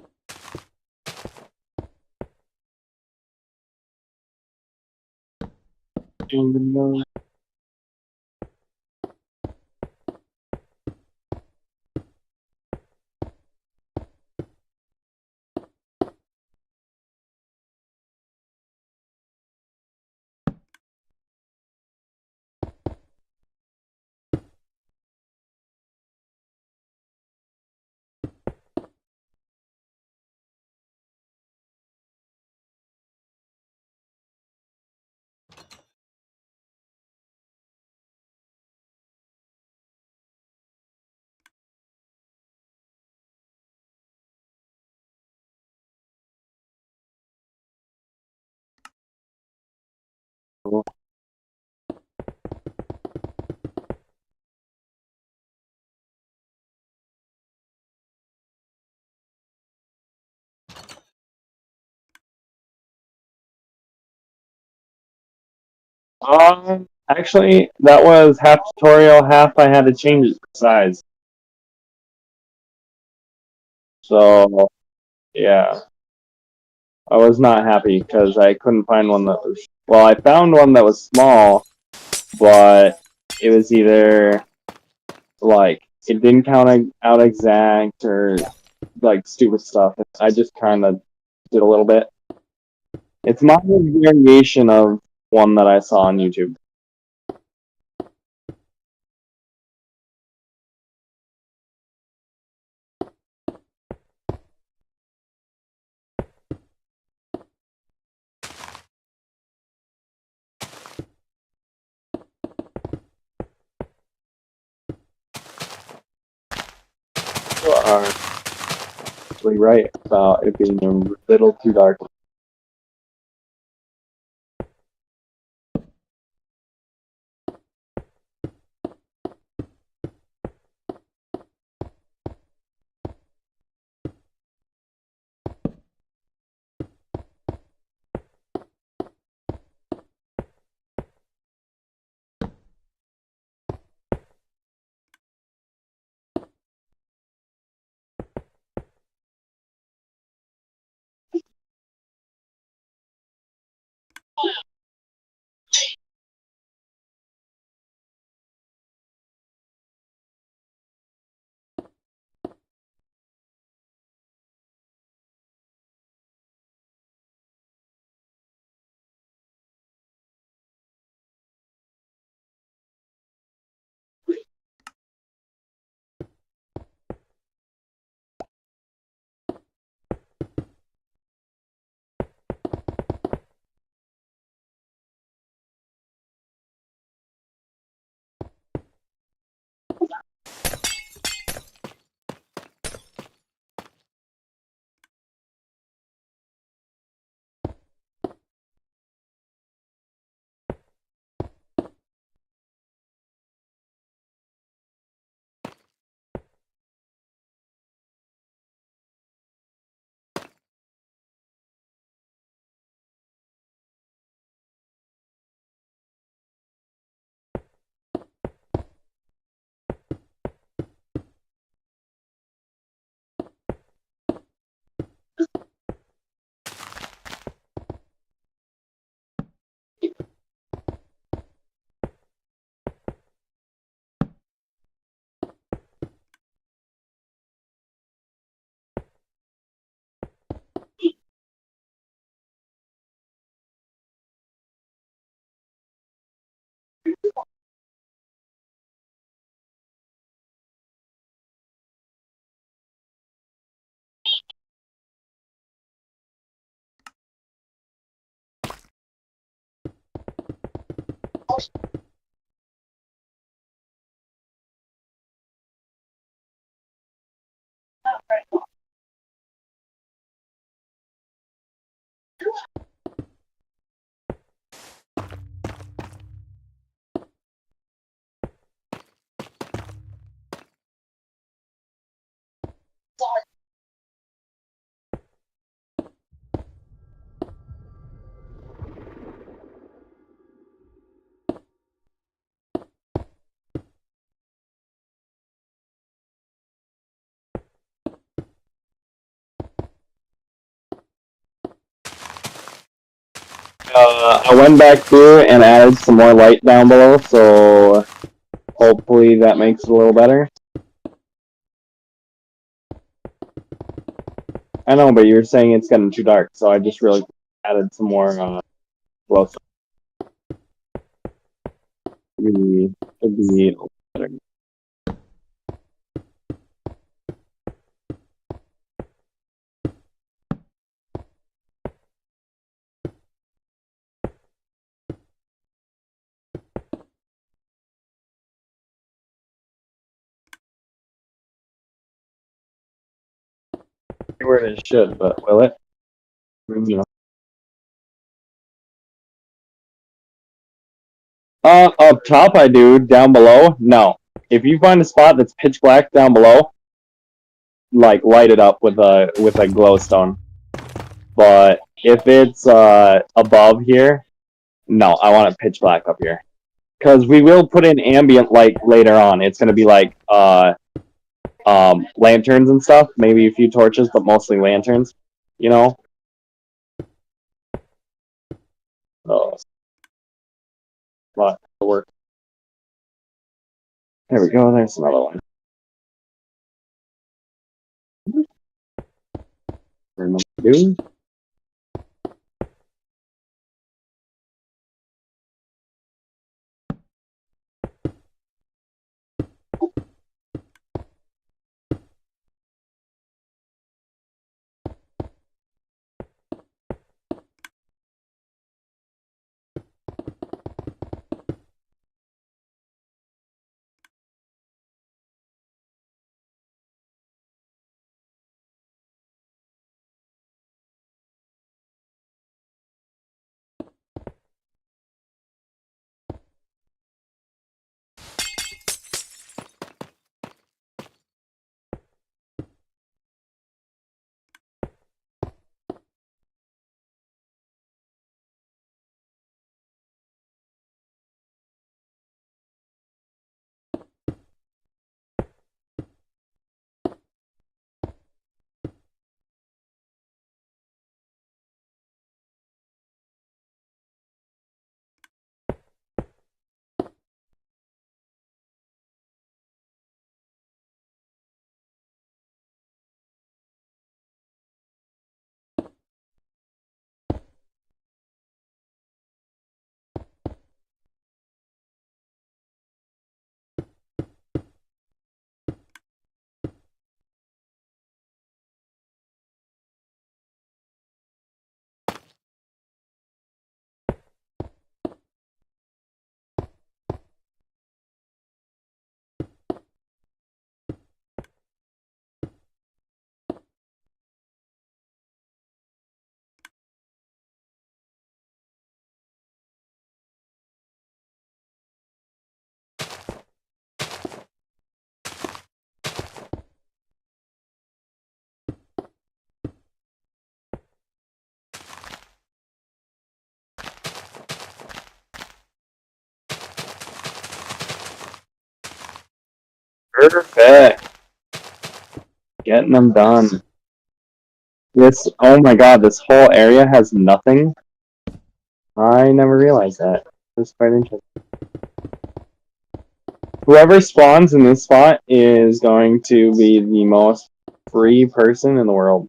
Actually, that was half tutorial, half I had to change its size. So, yeah, I was not happy because I couldn't find one that was. Well, I found one that was small, but it was either like it didn't count out exact or like stupid stuff. I just kind of did a little bit. It's my variation of one that I saw on YouTube. You are actually right about it being a little too dark. I went back through and added some more light down below, so hopefully that makes it a little better. I know, but you were saying it's getting too dark, so I just really added some more glow stuff. Should be better. Where it should, but will it? You know. Up top I do. Down below, no. If you find a spot that's pitch black down below, like light it up with a glowstone. But if it's above here, no, I want it pitch black up here. Because we will put in ambient light later on. It's gonna be like lanterns and stuff. Maybe a few torches, but mostly lanterns. You know. Oh, but it'll work. There we go. There's another one. Do. Perfect. Getting them done. This, oh my god, this whole area has nothing. I never realized that. That's quite interesting. Whoever spawns in this spot is going to be the most free person in the world.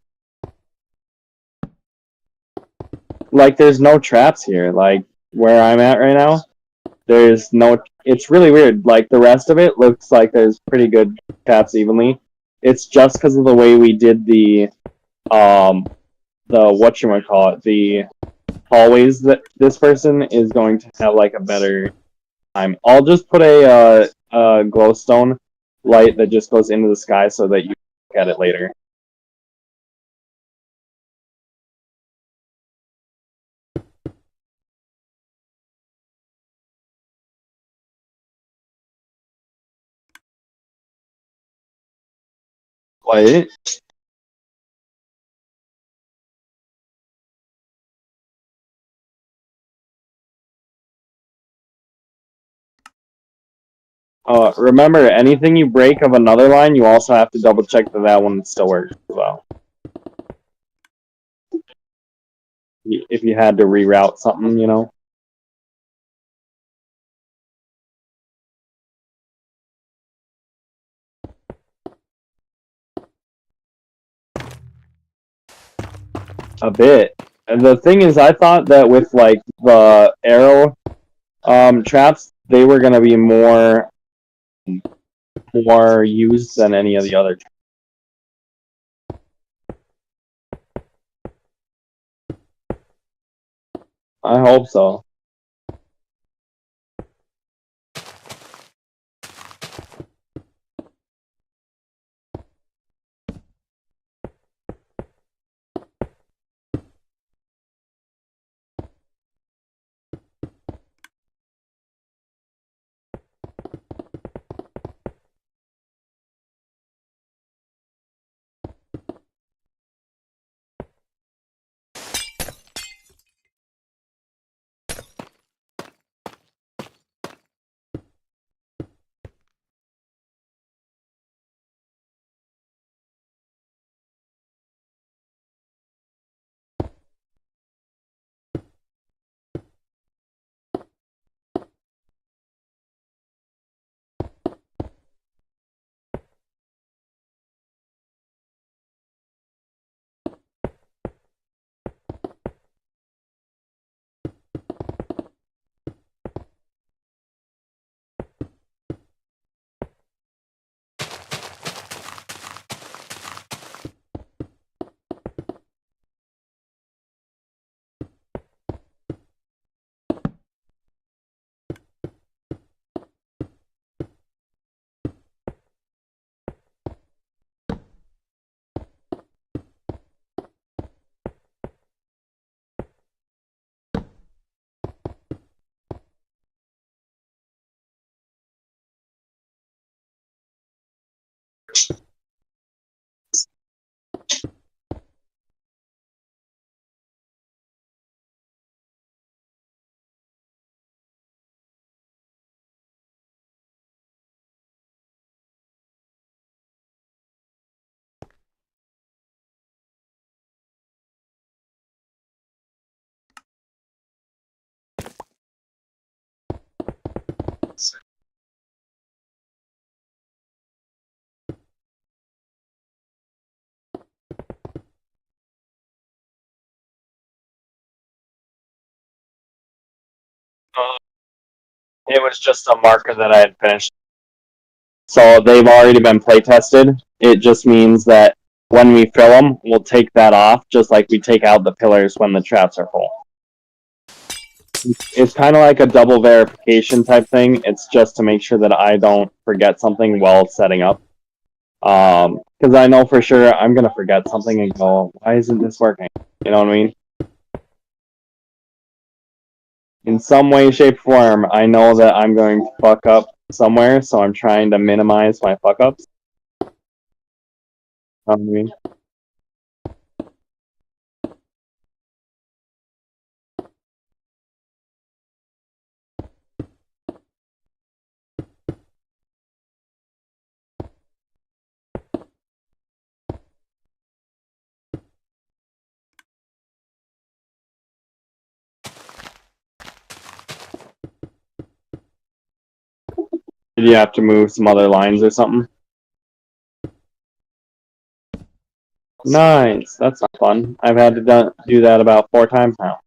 Like, there's no traps here. Like, where I'm at right now, there's no... It's really weird. Like, the rest of it looks like there's pretty good traps evenly. It's just because of the way we did the whatchamacallit, the hallways that this person is going to have, like, a better I'll just put a glowstone light that just goes into the sky so that you look at it later. Light. Remember, anything you break of another line, you also have to double check that that one still works as well. If you had to reroute something, you know. A bit. And the thing is, I thought that with like the arrow traps, they were gonna be more used than any of the other traps. I hope so. It was just a marker that I had finished. So they've already been play tested. It just means that when we fill them, we'll take that off, just like we take out the pillars when the traps are full. It's kind of like a double verification type thing. It's just to make sure that I don't forget something while setting up. Because I know for sure I'm gonna forget something and go, why isn't this working? You know what I mean? In some way, shape, form, I know that I'm going to fuck up somewhere, so I'm trying to minimize my fuck ups. You know what I mean? Did you have to move some other lines or something? Nice. That's not fun. I've had to do that about 4 times now.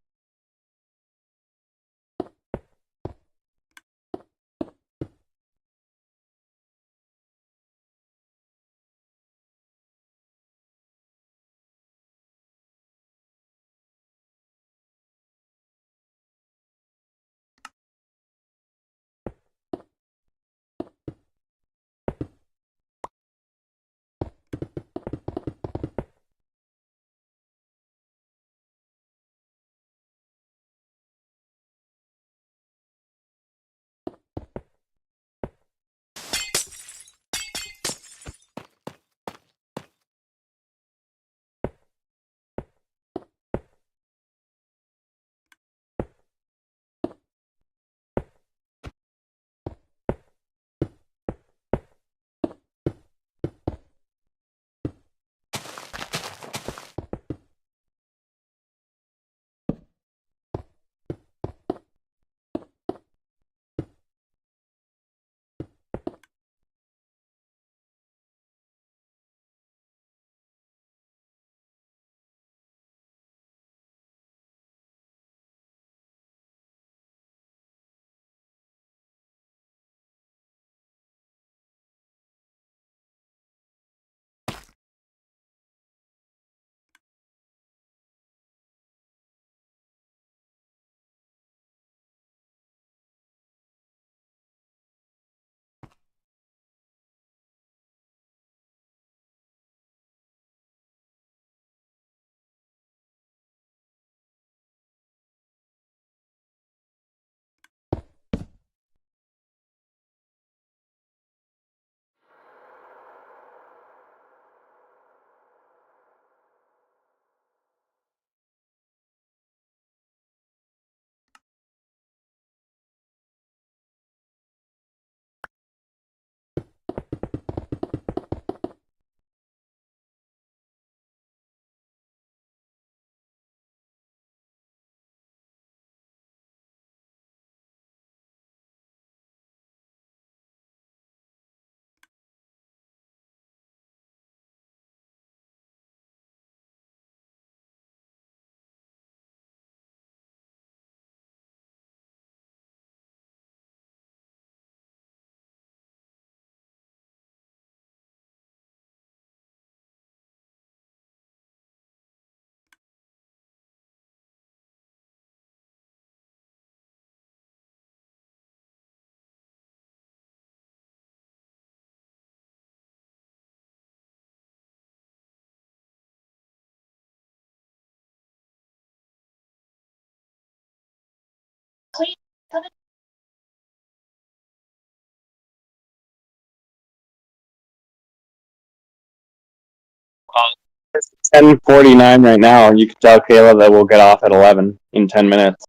It's 10:49 right now. You can tell Kayla that we'll get off at 11 in 10 minutes.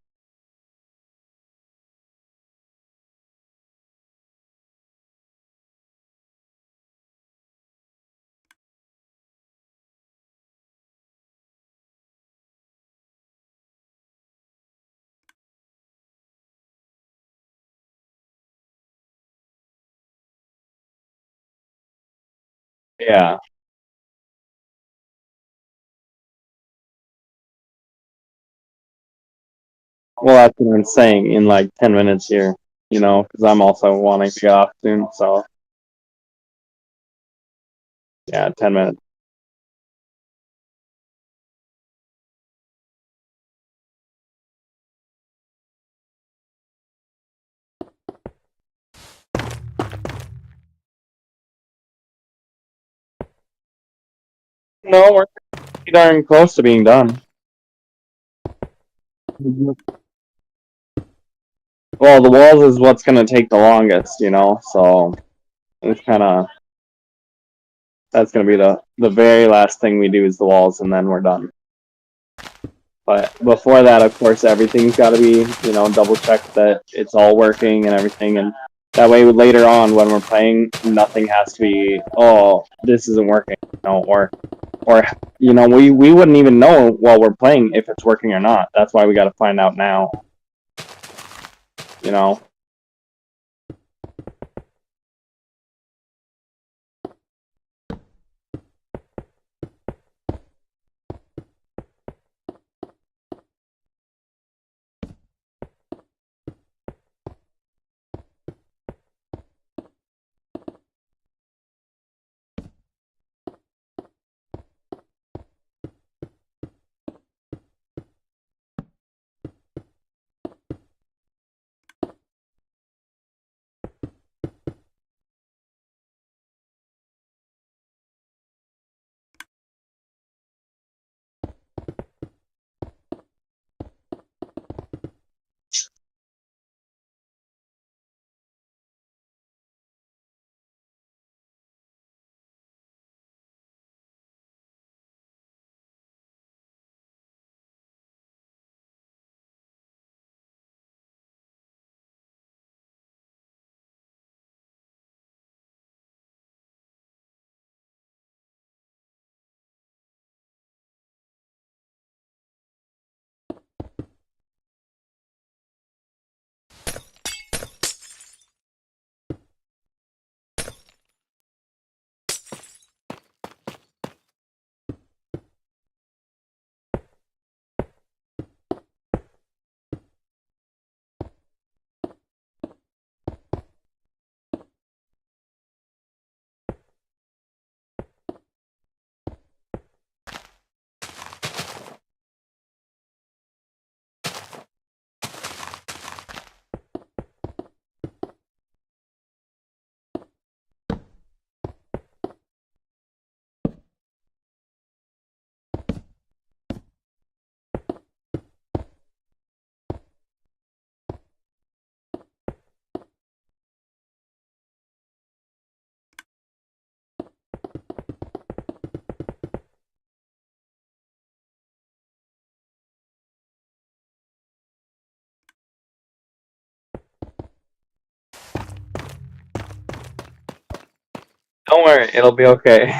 Yeah. Well, that's what I'm saying in like 10 minutes here, because I'm also wanting to get off soon. So, yeah, 10 minutes. No, we're pretty darn close to being done. Well, the walls is what's going to take the longest. So it's kind of that's going to be the very last thing we do is the walls, and then we're done. But before that, of course, everything's got to be double checked that it's all working and everything, and that way later on when we're playing, nothing has to be this isn't working, or we wouldn't even know while we're playing if it's working or not. That's why we got to find out now. You know. Don't worry, it'll be okay.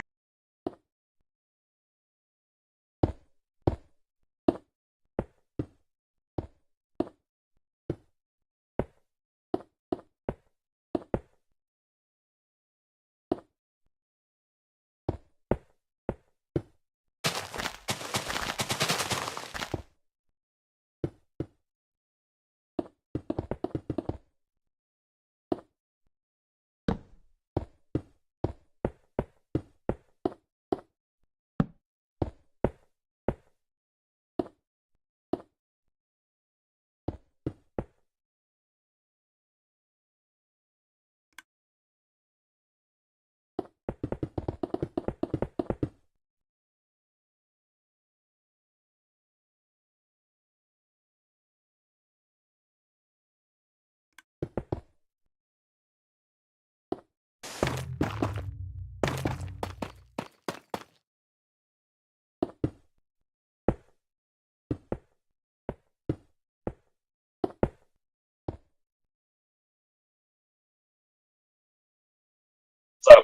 So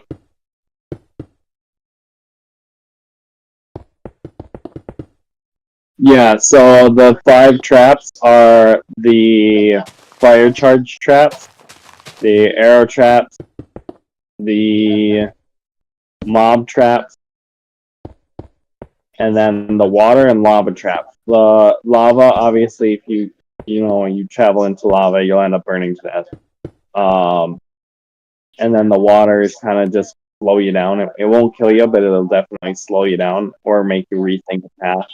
yeah, so the 5 traps are the fire charge traps, the arrow traps, the mob traps, and then the water and lava traps. The lava, obviously, if you travel into lava, you'll end up burning to death. And then the water is kind of just slow you down. It won't kill you, but it'll definitely slow you down or make you rethink the path.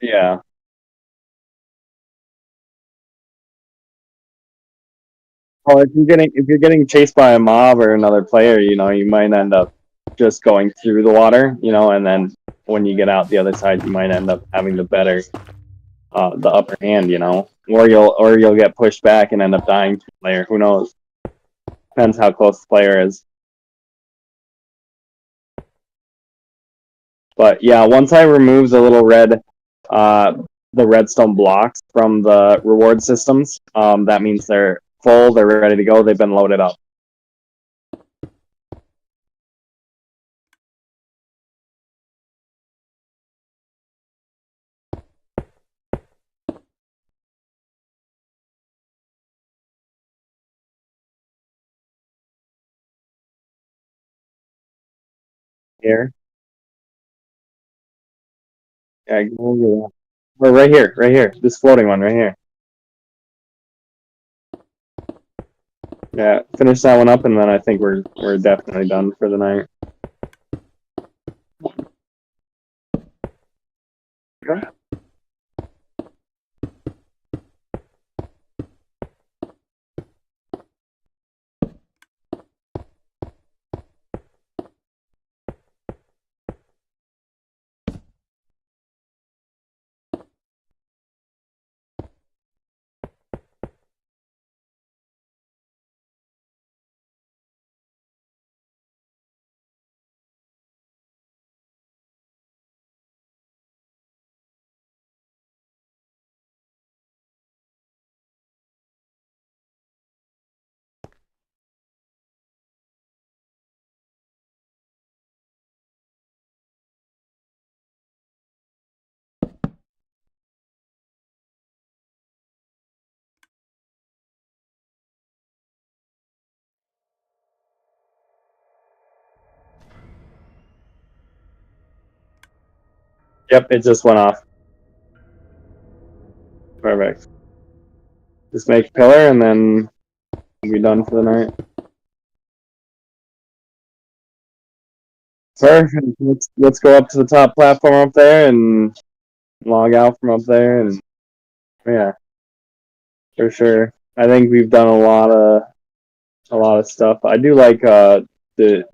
Yeah. Well, if you're getting chased by a mob or another player, you might end up just going through the water, and then when you get out the other side, you might end up having the upper hand, or you'll get pushed back and end up dying to the player. Who knows? Depends how close the player is. But yeah, once I remove the little uh, the redstone blocks from the reward systems, that means they're full, they're ready to go, they've been loaded up. Here, yeah, go over that. Or right here, this floating one right here. Yeah, finish that one up, and then I think we're definitely done for the night. Okay. Yep, it just went off. Perfect. Just make a pillar, and then we'll be done for the night. Perfect. Let's go up to the top platform up there and log out from up there, and yeah, for sure. I think we've done a lot of stuff. I do like the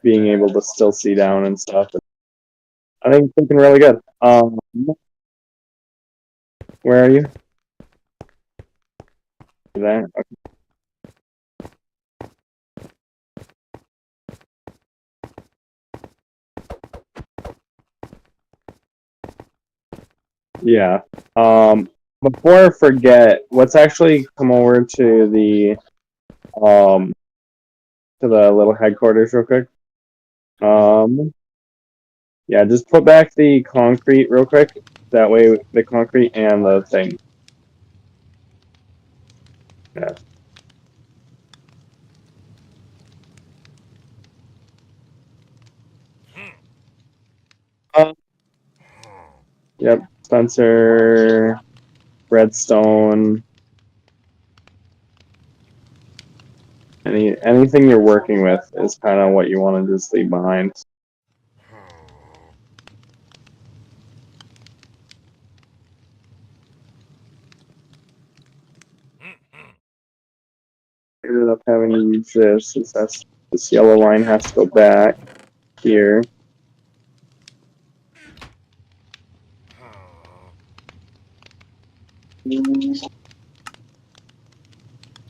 being able to still see down and stuff. I think it's looking really good. Where are you? There. Okay. Yeah. Before I forget, let's actually come over um to the little headquarters real quick. Um, yeah, just put back the concrete real quick. That way, the concrete and the thing. Yeah. Yep. Spencer, redstone. Anything you're working with is kind of what you want to just leave behind. I ended up having to use this since this yellow line has to go back here. Do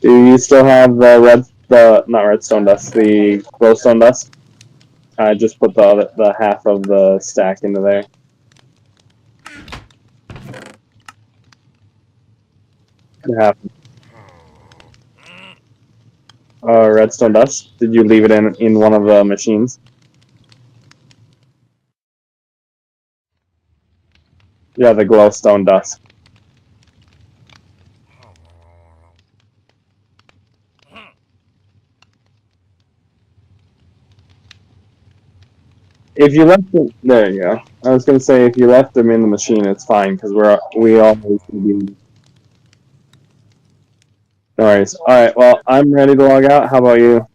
you still have the not redstone dust, the glowstone dust? I just put the half of the stack into there. What happened? Redstone dust. Did you leave it in one of the machines? Yeah, the glowstone dust. If you left them, there you go. I was gonna say if you left them in the machine, it's fine because we always be. No worries. All right. Well, I'm ready to log out. How about you?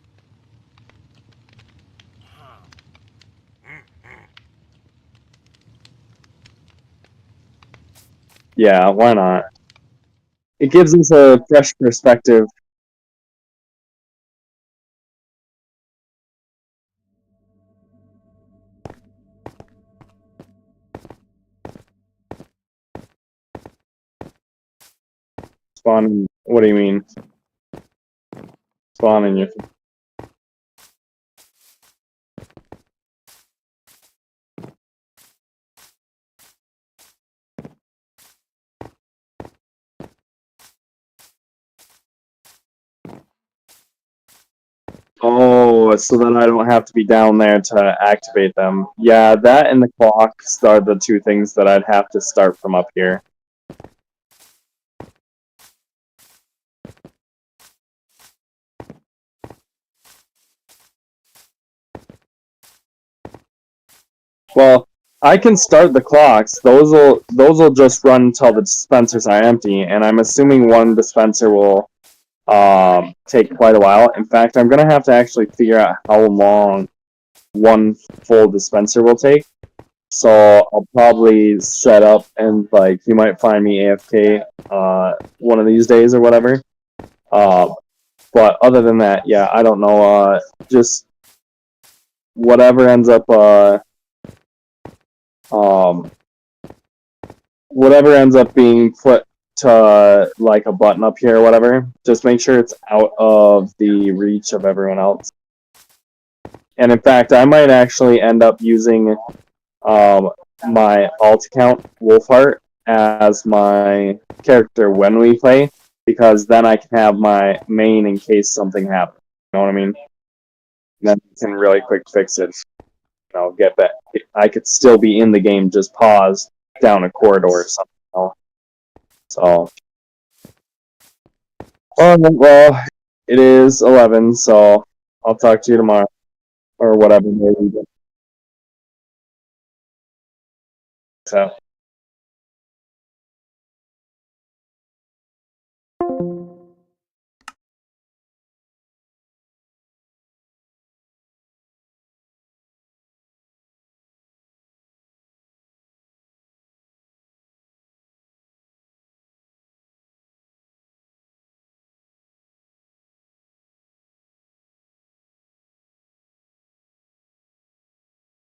Yeah. Why not? It gives us a fresh perspective. Spawn. What do you mean? Spawn in your. Oh, so then I don't have to be down there to activate them. Yeah, that and the clocks are the two things that I'd have to start from up here. Well, I can start the clocks. Those will just run until the dispensers are empty, and I'm assuming one dispenser will take quite a while. In fact, I'm gonna have to actually figure out how long one full dispenser will take. So I'll probably set up and like you might find me AFK one of these days or whatever. Uh, but other than that, yeah, I don't know. Just whatever ends up um whatever ends up being put to like a button up here or whatever, just make sure it's out of the reach of everyone else. And in fact, I might actually end up using um, my alt account Wolfheart as my character when we play, because then I can have my main in case something happens. You know what I mean? Then I can really quick fix it. You know, get back. I could still be in the game, just pause down a corridor or something. You know? So, well, it is 11, so I'll talk to you tomorrow or whatever. Maybe. So.